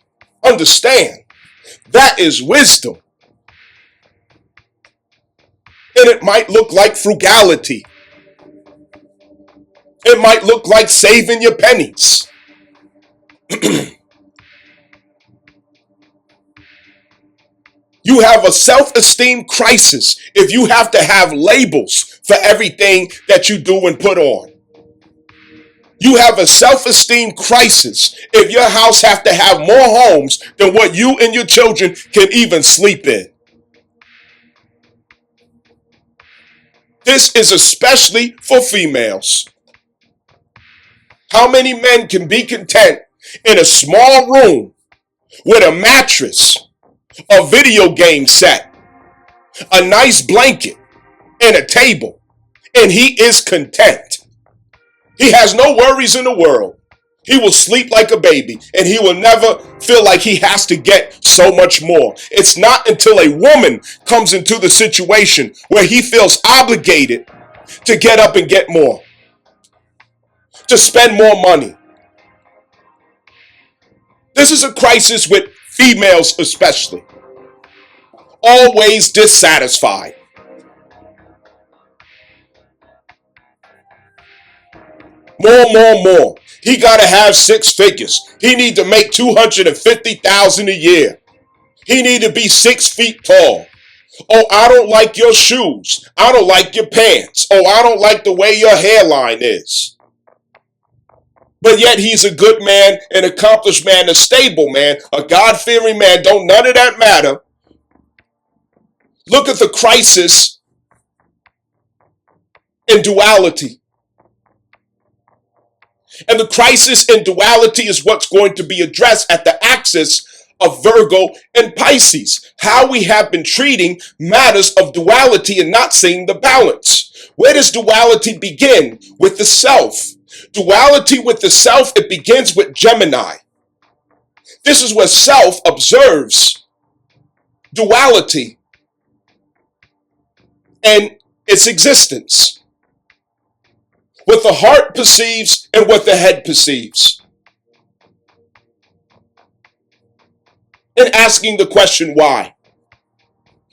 Understand, that is wisdom. And it might look like frugality. It might look like saving your pennies. You have a self-esteem crisis if you have to have labels for everything that you do and put on. You have a self-esteem crisis if your house have to have more homes than what you and your children can even sleep in. This is especially for females. How many men can be content in a small room with a mattress, a video game set, a nice blanket, and a table, and he is content? He has no worries in the world. He will sleep like a baby, and he will never feel like he has to get so much more. It's not until a woman comes into the situation where he feels obligated to get up and get more, to spend more money. This is a crisis with females especially. Always dissatisfied. More. He got to have 6 figures. He need to make $250,000 a year. He need to be 6 feet tall. Oh, I don't like your shoes. I don't like your pants. Oh, I don't like the way your hairline is. But yet he's a good man, an accomplished man, a stable man, a God-fearing man. Don't none of that matter. Look at the crisis in duality. And the crisis in duality is what's going to be addressed at the axis of Virgo and Pisces. How we have been treating matters of duality and not seeing the balance. Where does duality begin? With the self. Duality with the self, it begins with Gemini. This is where self observes duality and its existence. What the heart perceives and what the head perceives. And asking the question why.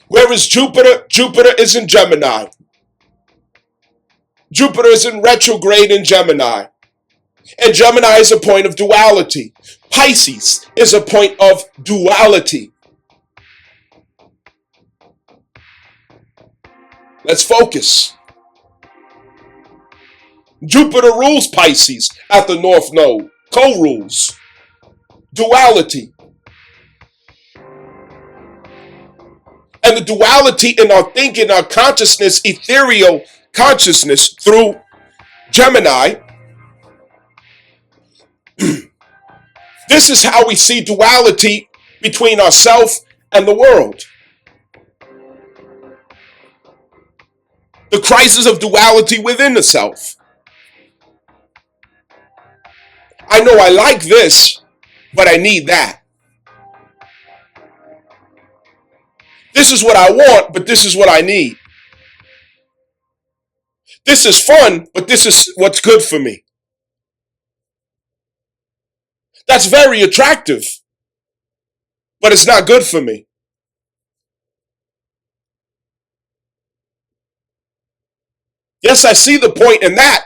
Where is Jupiter? Jupiter is in Gemini. Jupiter is in retrograde in Gemini. And Gemini is a point of duality. Pisces is a point of duality. Let's focus. Jupiter rules Pisces at the North Node. Co-rules. Duality. And the duality in our thinking, our consciousness, ethereal consciousness through Gemini, this is how we see duality between ourselves and the world. The crisis of duality within the self. I know I like this, but I need that. This is what I want, but this is what I need. This is fun, but this is what's good for me. That's very attractive, but it's not good for me. Yes, I see the point in that,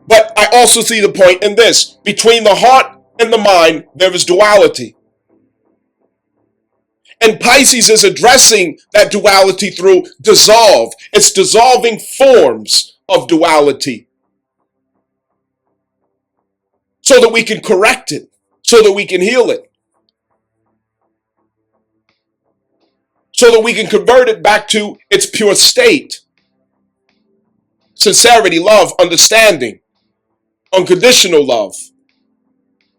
but I also see the point in this. Between the heart and the mind, there is duality. And Pisces is addressing that duality through dissolve. It's dissolving forms of duality so that we can correct it, so that we can heal it, so that we can convert it back to its pure state. Sincerity, love, understanding, unconditional love,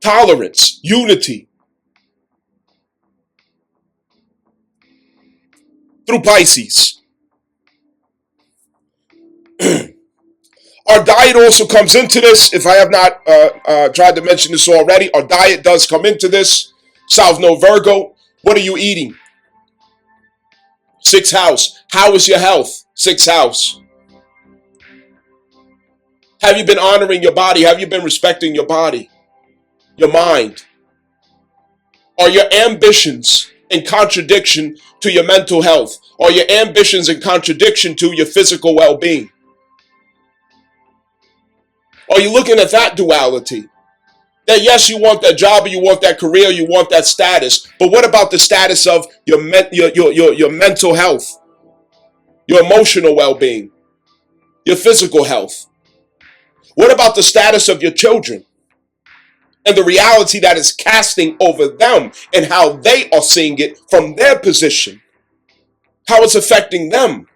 tolerance, unity. Through Pisces. Our diet also comes into this. If I have not tried to mention this already, our diet does come into this. South Node Virgo, what are you eating? Sixth house. How is your health? Sixth house. Have you been honoring your body? Have you been respecting your body? Your mind? Are your ambitions in contradiction to your mental health? Are your ambitions in contradiction to your physical well-being? Are you looking at that duality? That yes, you want that job, or you want that career, you want that status, but what about the status of your mental health, your emotional well-being, your physical health? What about the status of your children and the reality that is casting over them and how they are seeing it from their position? How it's affecting them?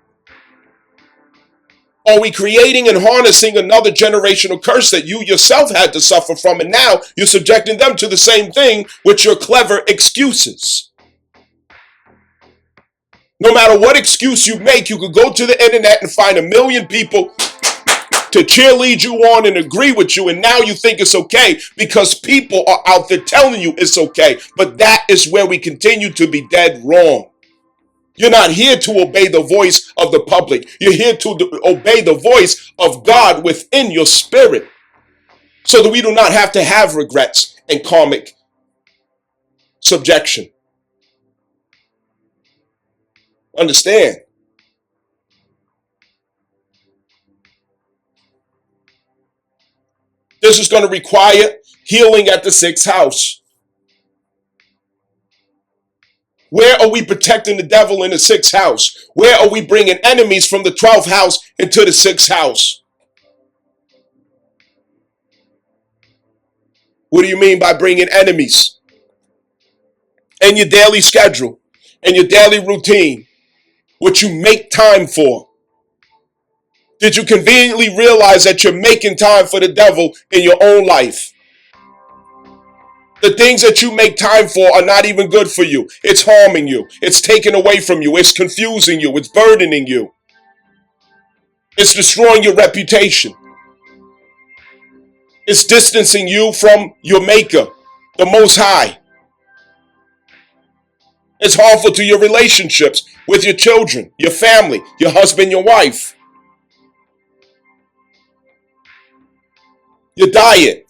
Are we creating and harnessing another generational curse that you yourself had to suffer from, and now you're subjecting them to the same thing with your clever excuses? No matter what excuse you make, you could go to the internet and find 1 million people to cheerlead you on and agree with you, and now you think it's okay because people are out there telling you it's okay. But that is where we continue to be dead wrong. You're not here to obey the voice of the public. You're here to obey the voice of God within your spirit so that we do not have to have regrets and karmic subjection. Understand? This is going to require healing at the 6th house. Where are we protecting the devil in the 6th house? Where are we bringing enemies from the 12th house into the 6th house? What do you mean by bringing enemies? In your daily schedule, in your daily routine, what you make time for. Did you conveniently realize that you're making time for the devil in your own life? The things that you make time for are not even good for you. It's harming you. It's taking away from you. It's confusing you. It's burdening you. It's destroying your reputation. It's distancing you from your maker, the Most High. It's harmful to your relationships with your children, your family, your husband, your wife. Your diet.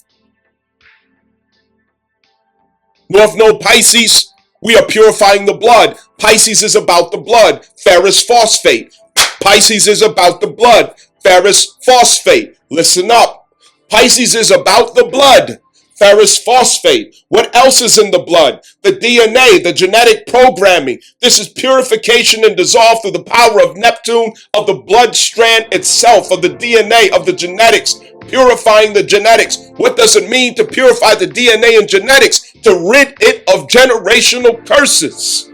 North Node Pisces, we are purifying the blood. Pisces is about the blood. Ferrous phosphate. Pisces is about the blood. Ferrous phosphate. Listen up. Pisces is about the blood. Ferrous phosphate. What else is in the blood? The DNA, the genetic programming. This is purification and dissolve through the power of Neptune, of the blood strand itself, of the DNA, of the genetics. Purifying the genetics. What does it mean to purify the DNA and genetics? To rid it of generational curses.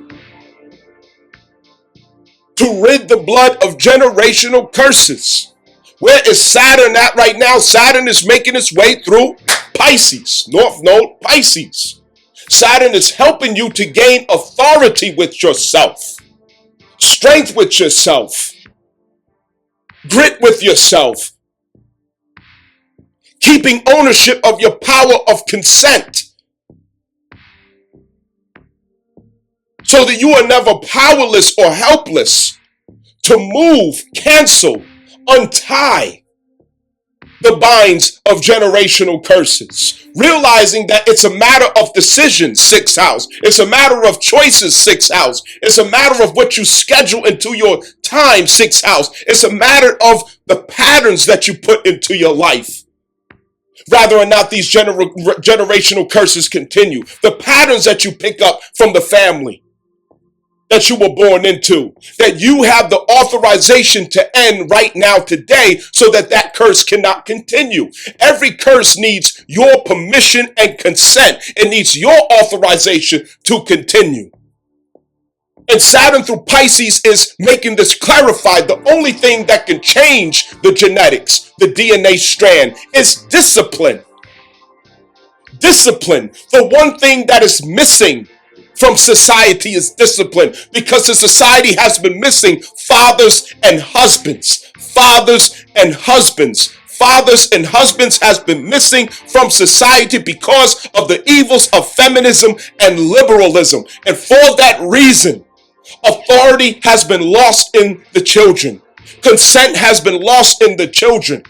to rid the blood of generational curses. Where is Saturn at right now? Saturn is making its way through Pisces, North Node Pisces. Saturn is helping you to gain authority with yourself, strength with yourself, grit with yourself, keeping ownership of your power of consent so that you are never powerless or helpless to move, cancel, untie the binds of generational curses. Realizing that it's a matter of decisions, sixth house. It's a matter of choices, sixth house. It's a matter of what you schedule into your time, sixth house. It's a matter of the patterns that you put into your life. Rather or not these generational curses continue. The patterns that you pick up from the family that you were born into, that you have the authorization to end right now today so that that curse cannot continue. Every curse needs your permission and consent. It needs your authorization to continue. And Saturn through Pisces is making this clarified. The only thing that can change the genetics, the DNA strand, is discipline. Discipline. The one thing that is missing from society is discipline, because the society has been missing fathers and husbands. Fathers and husbands. Fathers and husbands has been missing from society because of the evils of feminism and liberalism. And for that reason, authority has been lost in the children. Consent has been lost in the children.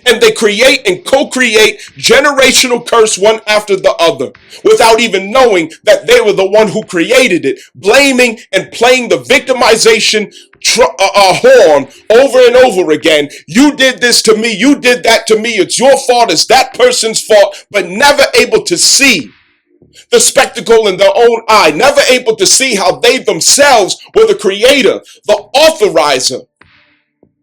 And they create and co-create generational curse one after the other without even knowing that they were the one who created it, blaming and playing the victimization horn over and over again. You did this to me. You did that to me. It's your fault. It's that person's fault, but never able to see the spectacle in their own eye, never able to see how they themselves were the creator, the authorizer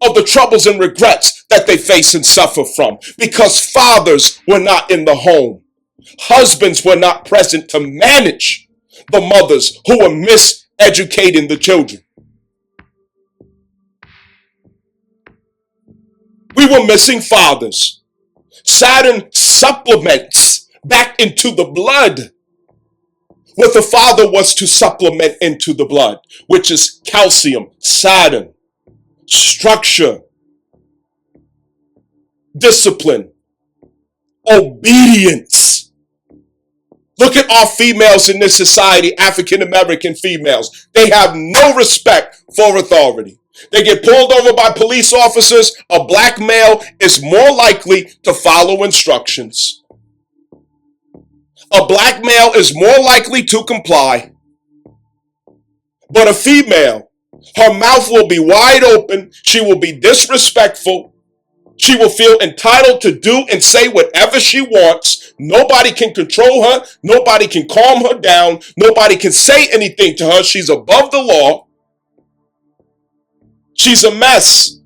of the troubles and regrets that they face and suffer from, because fathers were not in the home. Husbands were not present to manage the mothers who were miseducating the children. We were missing fathers. Saturn supplements back into the blood what the father was to supplement into the blood, which is calcium, Saturn. Structure, discipline, obedience. Look at our females in this society, African American females. They have no respect for authority. They get pulled over by police officers. A black male is more likely to follow instructions. A black male is more likely to comply. But a female, her mouth will be wide open. She will be disrespectful. She will feel entitled to do and say whatever she wants. Nobody can control her. Nobody can calm her down. Nobody can say anything to her. She's above the law. She's a mess.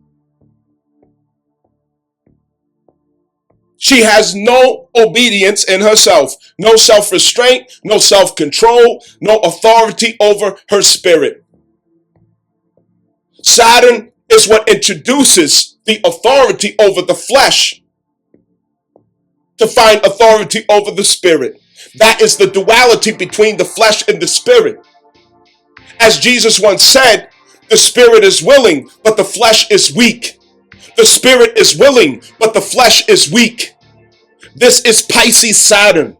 She has no obedience in herself, no self-restraint, no self-control, no authority over her spirit. Saturn is what introduces the authority over the flesh to find authority over the spirit. That is the duality between the flesh and the spirit. As Jesus once said, the spirit is willing, but the flesh is weak. The spirit is willing, but the flesh is weak. This is Pisces Saturn.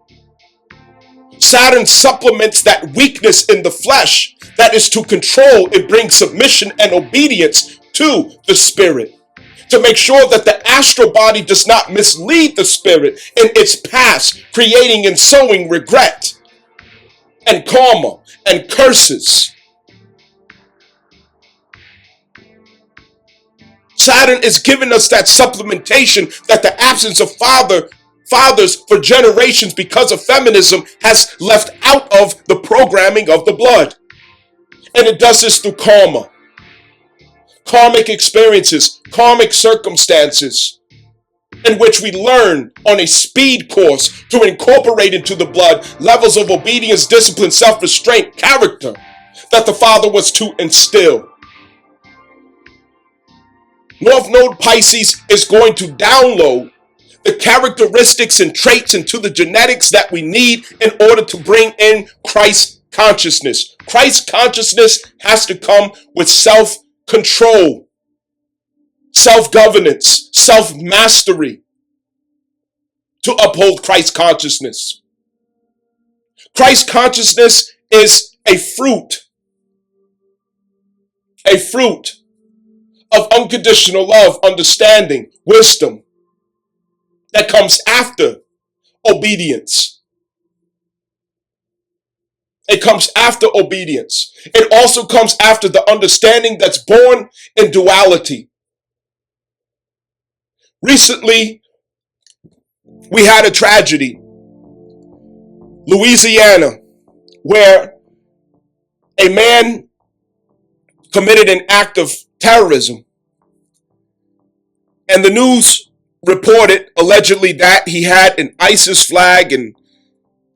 Saturn supplements that weakness in the flesh that is to control and bring submission and obedience to the spirit, to make sure that the astral body does not mislead the spirit in its past, creating and sowing regret and karma and curses. Saturn is giving us that supplementation that the absence of fathers for generations because of feminism has left out of the programming of the blood. And it does this through karma, karmic experiences, karmic circumstances, in which we learn on a speed course to incorporate into the blood levels of obedience, discipline, self-restraint, character that the father was to instill. North Node Pisces is going to download the characteristics and traits into the genetics that we need in order to bring in Christ consciousness. Christ consciousness has to come with self-control, self-governance, self-mastery to uphold Christ consciousness. Christ consciousness is a fruit of unconditional love, understanding, wisdom that comes after obedience. It comes after obedience. It also comes after the understanding that's born in duality. Recently, we had a tragedy, Louisiana, where a man committed an act of terrorism. And the news reported allegedly that he had an ISIS flag, and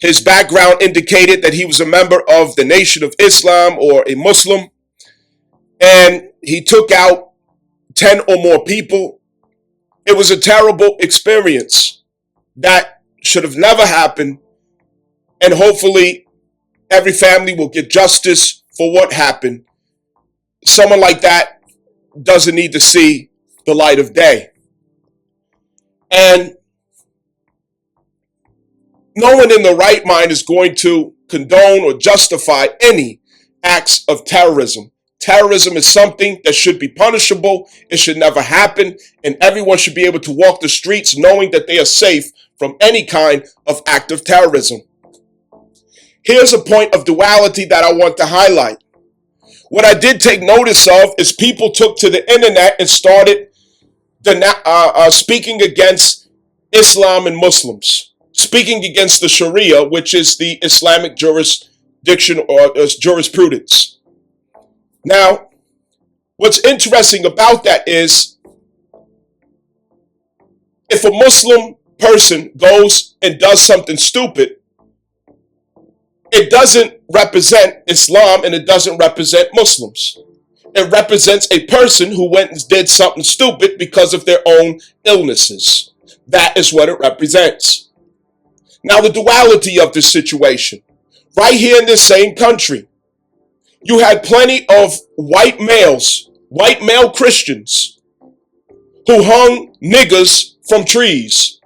his background indicated that he was a member of the Nation of Islam or a Muslim. And he took out 10 or more people. It was a terrible experience that should have never happened. And hopefully every family will get justice for what happened. Someone like that doesn't need to see the light of day. And no one in the right mind is going to condone or justify any acts of terrorism. Terrorism is something that should be punishable. It should never happen. And everyone should be able to walk the streets knowing that they are safe from any kind of act of terrorism. Here's a point of duality that I want to highlight. What I did take notice of is people took to the internet and started speaking against Islam and Muslims, speaking against the Sharia, which is the Islamic jurisdiction or jurisprudence. Now, what's interesting about that is if a Muslim person goes and does something stupid, it doesn't represent Islam and it doesn't represent Muslims. It represents a person who went and did something stupid because of their own illnesses. That is what it represents. Now, the duality of this situation. Right here in this same country, you had plenty of white males, white male Christians, who hung niggers from trees.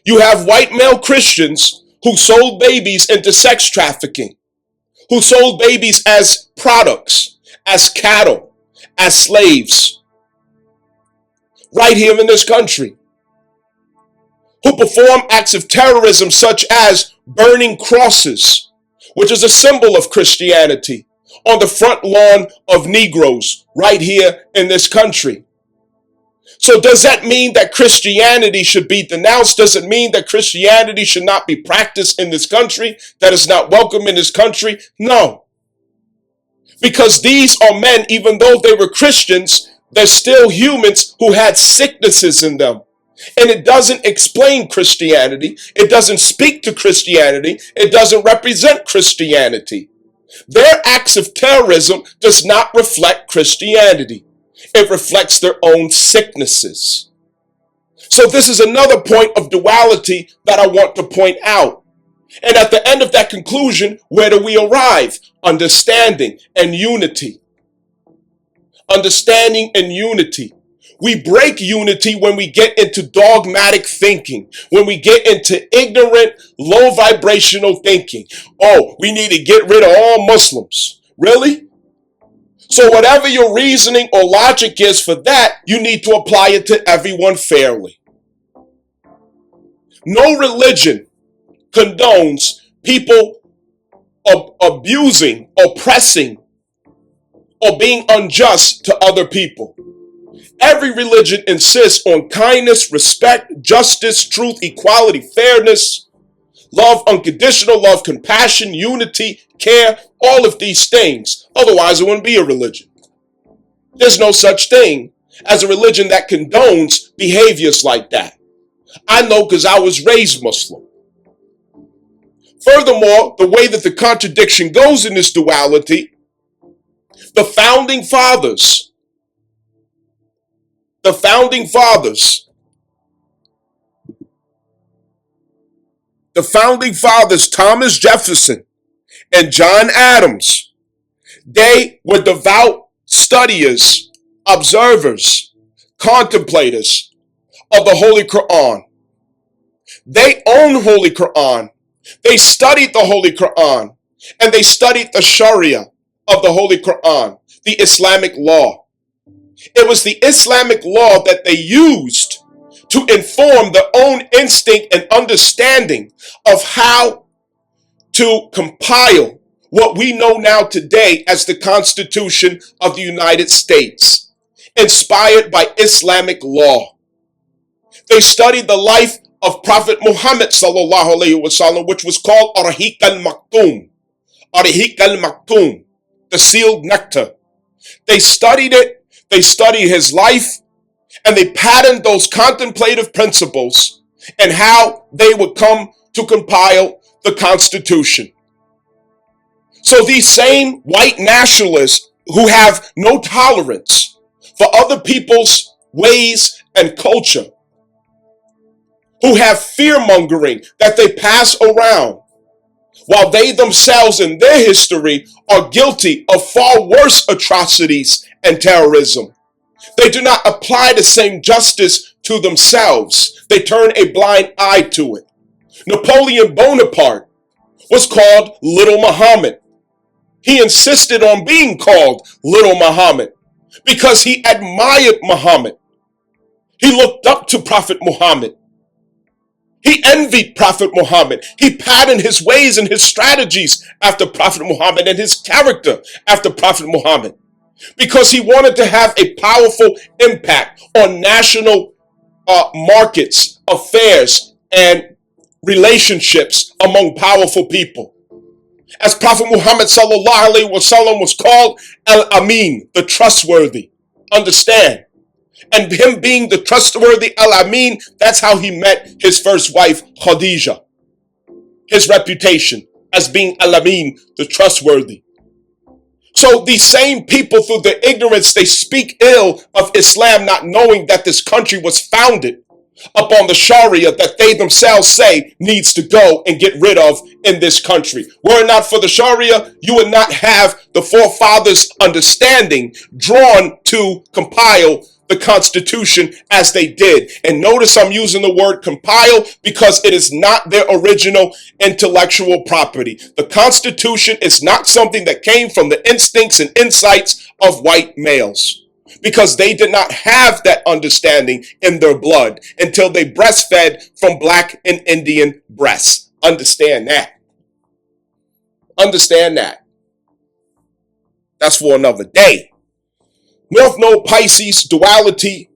You have white male Christians who sold babies into sex trafficking, who sold babies as products, as cattle, as slaves, right here in this country, who perform acts of terrorism such as burning crosses, which is a symbol of Christianity, on the front lawn of Negroes right here in this country. So does that mean that Christianity should be denounced? Does it mean that Christianity should not be practiced in this country, that is not welcome in this country? No. Because these are men, even though they were Christians, they're still humans who had sicknesses in them. And it doesn't explain Christianity. It doesn't speak to Christianity. It doesn't represent Christianity. Their acts of terrorism does not reflect Christianity. It reflects their own sicknesses. So this is another point of duality that I want to point out. And at the end of that conclusion, where do we arrive? Understanding and unity. Understanding and unity. We break unity when we get into dogmatic thinking, when we get into ignorant, low vibrational thinking. Oh, we need to get rid of all Muslims. Really? So whatever your reasoning or logic is for that, you need to apply it to everyone fairly. No religion condones people abusing, oppressing, or being unjust to other people. Every religion insists on kindness, respect, justice, truth, equality, fairness, love, unconditional love, compassion, unity, care, all of these things. Otherwise, it wouldn't be a religion. There's no such thing as a religion that condones behaviors like that. I know because I was raised Muslim. Furthermore, the way that the contradiction goes in this duality, the founding fathers The founding fathers, Thomas Jefferson and John Adams, they were devout studiers, observers, contemplators of the Holy Quran. They own Holy Quran. They studied the Holy Quran, and they studied the Sharia of the Holy Quran, the Islamic law. It was the Islamic law that they used to inform their own instinct and understanding of how to compile what we know now today as the Constitution of the United States, inspired by Islamic law. They studied the life of Prophet Muhammad sallallahu alaihi wasallam, which was called Arhiq al-Maktum, the sealed nectar. They studied it, they studied his life, and they patterned those contemplative principles and how they would come to compile the Constitution. So these same white nationalists who have no tolerance for other people's ways and culture, who have fear-mongering that they pass around, while they themselves in their history are guilty of far worse atrocities and terrorism. They do not apply the same justice to themselves. They turn a blind eye to it. Napoleon Bonaparte was called Little Muhammad. He insisted on being called Little Muhammad because he admired Muhammad. He looked up to Prophet Muhammad. He envied Prophet Muhammad. He patterned his ways and his strategies after Prophet Muhammad and his character after Prophet Muhammad because he wanted to have a powerful impact on national markets, affairs, and relationships among powerful people. As Prophet Muhammad sallallahu alaihi wasallam was called Al-Amin, the trustworthy. Understand? And him being the trustworthy Al-Amin, that's how he met his first wife, Khadijah. His reputation as being Al-Amin, the trustworthy. So these same people, through their ignorance, they speak ill of Islam, not knowing that this country was founded upon the Sharia that they themselves say needs to go and get rid of in this country. Were it not for the Sharia, you would not have the forefathers' understanding drawn to compile the Constitution as they did. And notice I'm using the word compile because it is not their original intellectual property. The Constitution is not something that came from the instincts and insights of white males, because they did not have that understanding in their blood until they breastfed from black and Indian breasts. Understand that. Understand that. That's for another day. North Node Pisces, duality,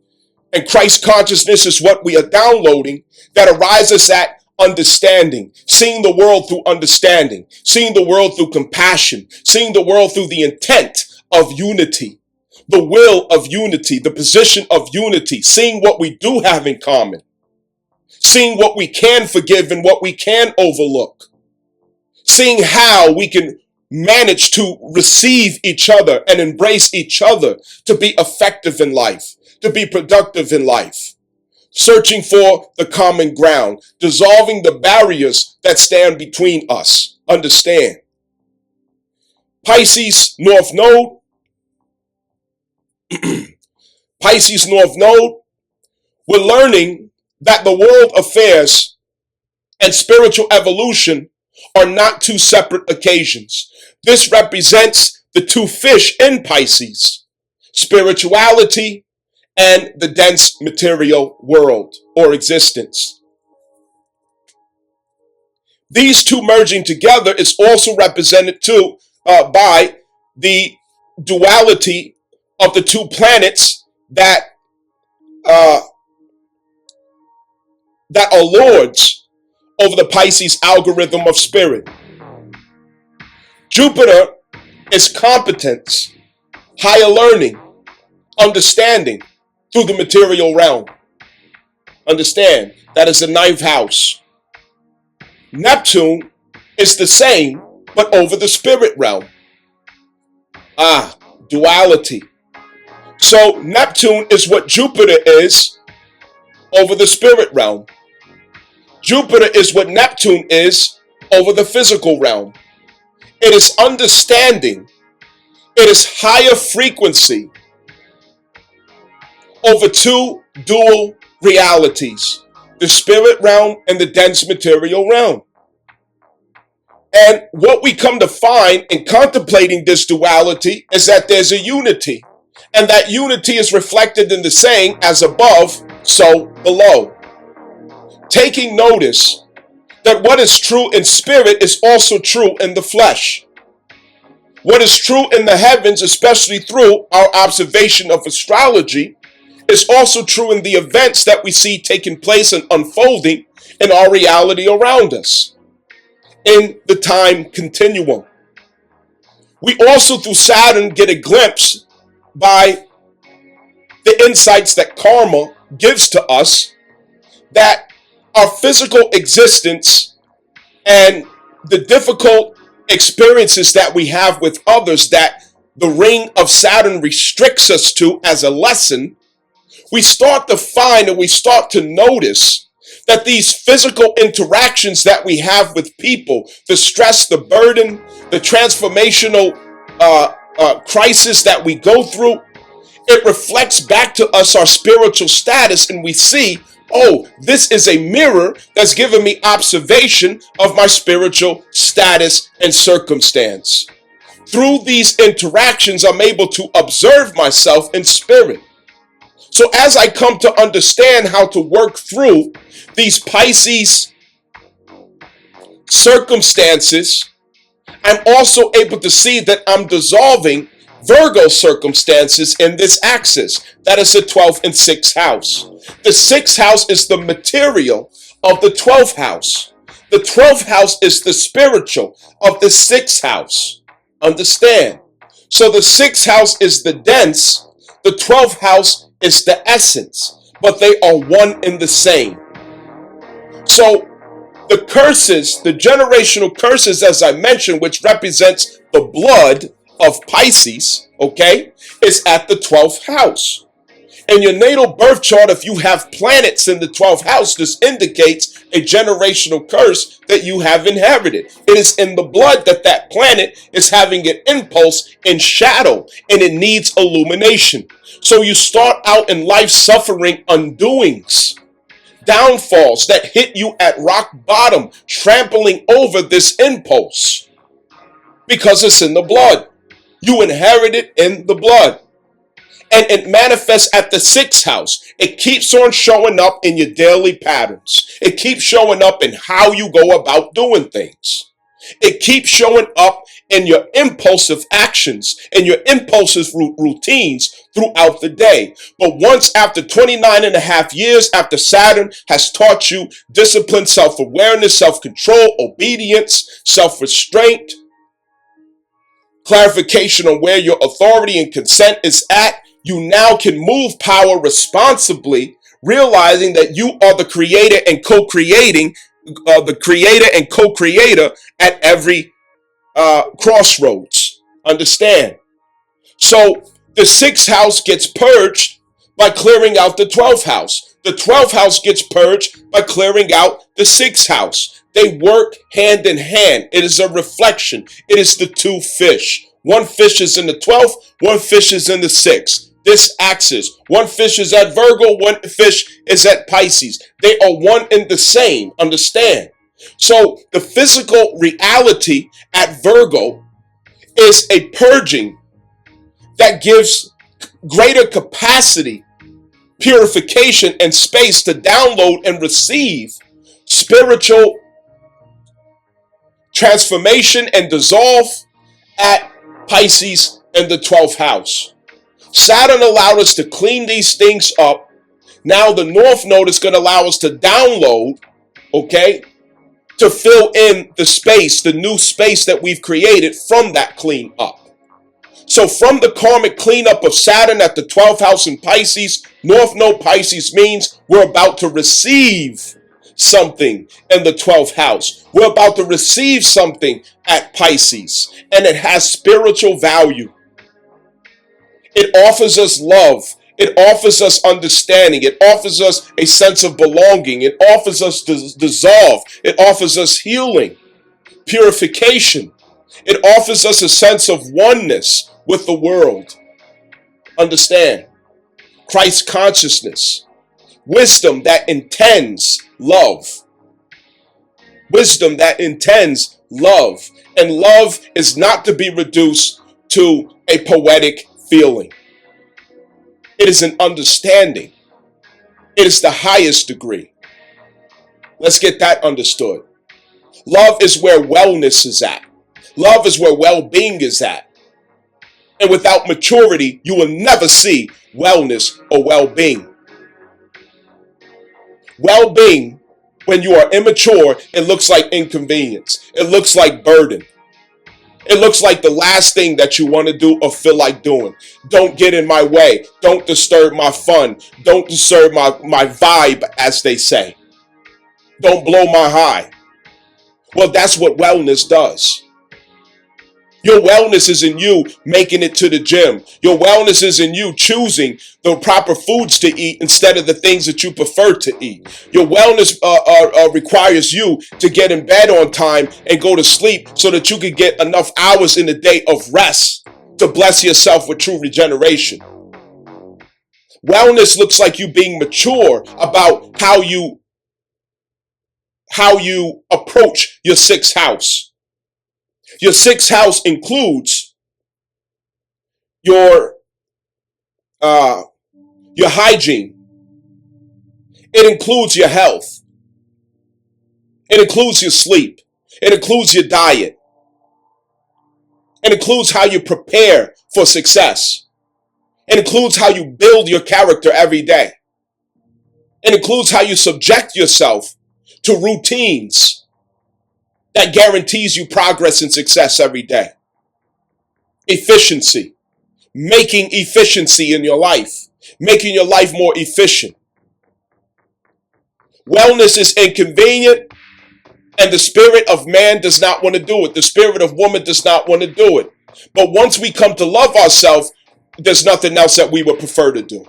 and Christ consciousness is what we are downloading that arises at understanding, seeing the world through understanding, seeing the world through compassion, seeing the world through the intent of unity, the will of unity, the position of unity, seeing what we do have in common, seeing what we can forgive and what we can overlook, seeing how we can manage to receive each other and embrace each other to be effective in life, to be productive in life, searching for the common ground, dissolving the barriers that stand between us. Understand. Pisces North Node, Pisces North Node, we're learning that the world affairs and spiritual evolution are not two separate occasions. This represents the two fish in Pisces, spirituality and the dense material world or existence. These two merging together is also represented too by the duality of the two planets that are lords over the Pisces algorithm of spirit. Jupiter is competence, higher learning, understanding through the material realm. Understand, that is the ninth house. Neptune is the same, but over the spirit realm. Duality. So Neptune is what Jupiter is over the spirit realm. Jupiter is what Neptune is over the physical realm. It is understanding. It is higher frequency over two dual realities, the spirit realm and the dense material realm. And what we come to find in contemplating this duality is that there's a unity. And that unity is reflected in the saying, as above, so below. Taking notice that what is true in spirit is also true in the flesh. What is true in the heavens, especially through our observation of astrology, is also true in the events that we see taking place and unfolding in our reality around us, in the time continuum. We also, through Saturn, get a glimpse by the insights that karma gives to us, that our physical existence and the difficult experiences that we have with others that the ring of Saturn restricts us to as a lesson, we start to find and we start to notice that these physical interactions that we have with people, the stress, the burden, the transformational crisis that we go through, it reflects back to us our spiritual status, and we see, oh, this is a mirror that's giving me observation of my spiritual status and circumstance. Through these interactions, I'm able to observe myself in spirit. So as I come to understand how to work through these Pisces circumstances, I'm also able to see that I'm dissolving Virgo circumstances in this axis. That is the 12th and 6th house. The 6th house is the material of the 12th house. The 12th house is the spiritual of the 6th house. Understand? So the 6th house is the dense, the 12th house is the essence, but they are one and the same. So the curses, the generational curses, as I mentioned, which represents the blood of Pisces, okay, is at the 12th house. In your natal birth chart, if you have planets in the 12th house, this indicates a generational curse that you have inherited. It is in the blood that that planet is having an impulse in shadow, and it needs illumination. So you start out in life suffering undoings, downfalls that hit you at rock bottom, trampling over this impulse because it's in the blood. You inherit it in the blood. And it manifests at the 6th house. It keeps on showing up in your daily patterns. It keeps showing up in how you go about doing things. It keeps showing up in your impulsive actions and your impulsive routines throughout the day. But once after 29 and a half years after Saturn has taught you discipline, self-awareness, self-control, obedience, self-restraint, clarification on where your authority and consent is at, you now can move power responsibly, realizing that you are the creator and co-creating, the creator and co-creator at every crossroads. Understand? So the 6th house gets purged by clearing out the 12th house. The 12th house gets purged by clearing out the 6th house. They work hand in hand. It is a reflection. It is the two fish. One fish is in the 12th, one fish is in the 6th. This axis, one fish is at Virgo, one fish is at Pisces. They are one and the same. Understand? So the physical reality at Virgo is a purging that gives greater capacity, purification, and space to download and receive spiritual transformation and dissolve at Pisces in the 12th house. Saturn allowed us to clean these things up. Now the North Node is going to allow us to download, okay, to fill in the space, the new space that we've created from that clean up. So from the karmic cleanup of Saturn at the 12th house in Pisces, North Node Pisces means we're about to receive something in the 12th house. We're about to receive something at Pisces, and it has spiritual value. It offers us love. It offers us understanding. It offers us a sense of belonging. It offers us dissolve. It offers us healing, purification. It offers us a sense of oneness with the world. Understand? Christ consciousness. Wisdom that intends love. Wisdom that intends love. And love is not to be reduced to a poetic feeling. It is an understanding. It is the highest degree. Let's get that understood. Love is where wellness is at. Love is where well-being is at. And without maturity, you will never see wellness or well-being. Well-being, when you are immature, it looks like inconvenience. It looks like burden. It looks like the last thing that you want to do or feel like doing. Don't get in my way. Don't disturb my fun. Don't disturb my vibe, as they say. Don't blow my high. Well, that's what wellness does. Your wellness is in you making it to the gym. Your wellness is in you choosing the proper foods to eat instead of the things that you prefer to eat. Your wellness requires you to get in bed on time and go to sleep so that you can get enough hours in the day of rest to bless yourself with true regeneration. Wellness looks like you being mature about how you approach your sixth house. Your sixth house includes your hygiene. It includes your health. It includes your sleep. It includes your diet. It includes how you prepare for success. It includes how you build your character every day. It includes how you subject yourself to routines that guarantees you progress and success every day. Efficiency. Making efficiency in your life. Making your life more efficient. Wellness is inconvenient, and the spirit of man does not want to do it. The spirit of woman does not want to do it. But once we come to love ourselves, there's nothing else that we would prefer to do.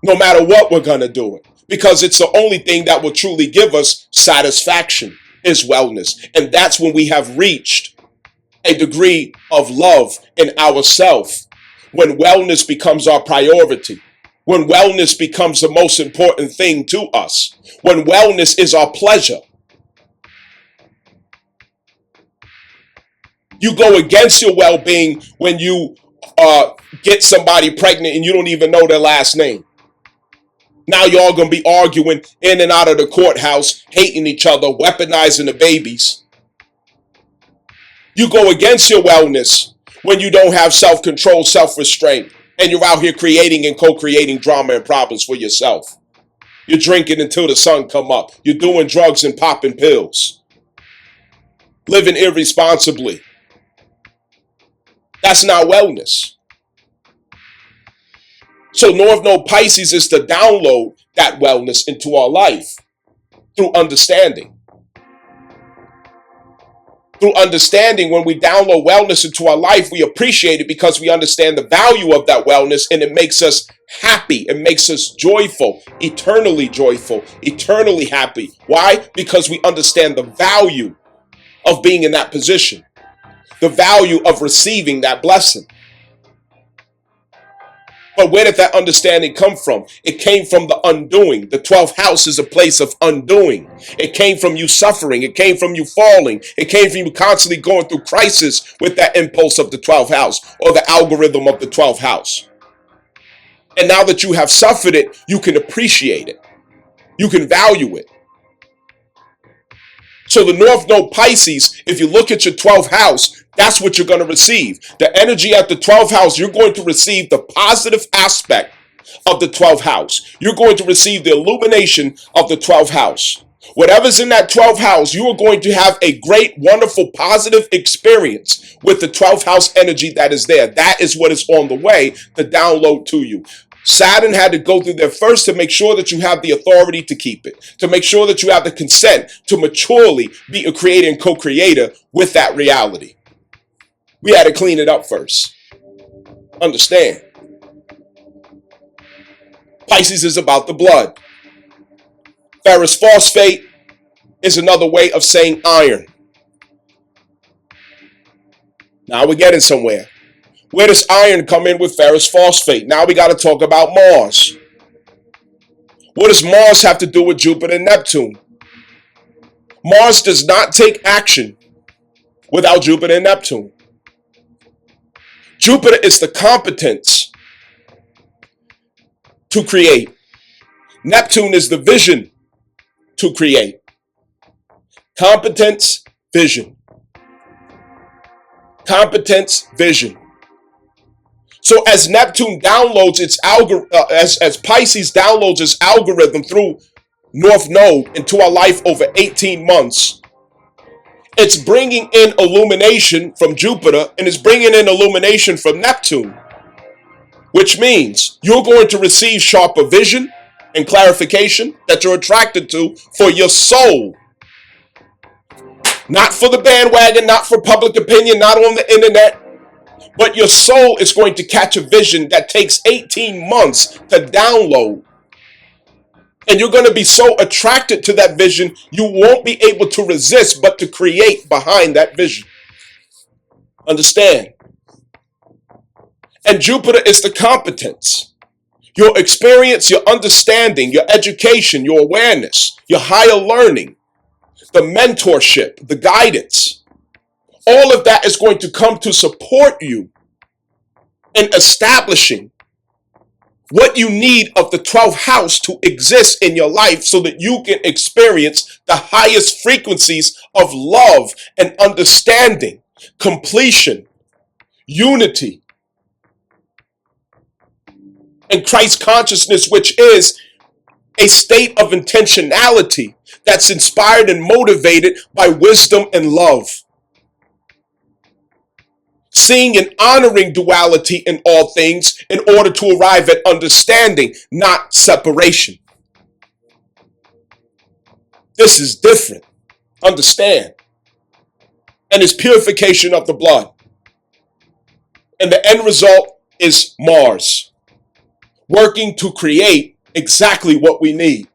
No matter what, we're going to do it. Because it's the only thing that will truly give us satisfaction. Is wellness. And that's when we have reached a degree of love in ourselves. When wellness becomes our priority. When wellness becomes the most important thing to us. When wellness is our pleasure. You go against your well-being when you get somebody pregnant and you don't even know their last name. Now y'all gonna be arguing in and out of the courthouse, hating each other, weaponizing the babies. You go against your wellness when you don't have self-control, self-restraint, and you're out here creating and co-creating drama and problems for yourself. You're drinking until the sun come up. You're doing drugs and popping pills. Living irresponsibly. That's not wellness. So North Node Pisces is to download that wellness into our life through understanding. Through understanding, when we download wellness into our life, we appreciate it because we understand the value of that wellness, and it makes us happy. It makes us joyful, eternally happy. Why? Because we understand the value of being in that position, the value of receiving that blessing. But where did that understanding come from? It came from the undoing. The 12th house is a place of undoing. It came from you suffering. It came from you falling. It came from you constantly going through crisis with that impulse of the 12th house or the algorithm of the 12th house. And now that you have suffered it, you can appreciate it. You can value it. So the North Node Pisces, if you look at your 12th house, that's what you're going to receive. The energy at the 12th house, you're going to receive the positive aspect of the 12th house. You're going to receive the illumination of the 12th house. Whatever's in that 12th house, you are going to have a great, wonderful, positive experience with the 12th house energy that is there. That is what is on the way to download to you. Saturn had to go through there first to make sure that you have the authority to keep it, to make sure that you have the consent to maturely be a creator and co-creator with that reality. We had to clean it up first. Understand. Pisces is about the blood. Ferrous phosphate is another way of saying iron. Now we're getting somewhere. Where does iron come in with ferrous phosphate? Now we got to talk about Mars. What does Mars have to do with Jupiter and Neptune? Mars does not take action without Jupiter and Neptune. Jupiter is the competence to create. Neptune is the vision to create. Competence, vision. Competence, vision. So as Neptune downloads its as Pisces downloads its algorithm through North Node into our life over 18 months, it's bringing in illumination from Jupiter and it's bringing in illumination from Neptune, which means you're going to receive sharper vision and clarification that you're attracted to for your soul. Not for the bandwagon, not for public opinion, not on the internet, but your soul is going to catch a vision that takes 18 months to download. And you're going to be so attracted to that vision, you won't be able to resist but to create behind that vision. Understand? And Jupiter is the competence. Your experience, your understanding, your education, your awareness, your higher learning, the mentorship, the guidance. All of that is going to come to support you in establishing what you need of the 12th house to exist in your life so that you can experience the highest frequencies of love and understanding, completion, unity, and Christ consciousness, which is a state of intentionality that's inspired and motivated by wisdom and love. Seeing and honoring duality in all things in order to arrive at understanding, not separation. This is different. Understand. And it's purification of the blood. And the end result is Mars, working to create exactly what we need.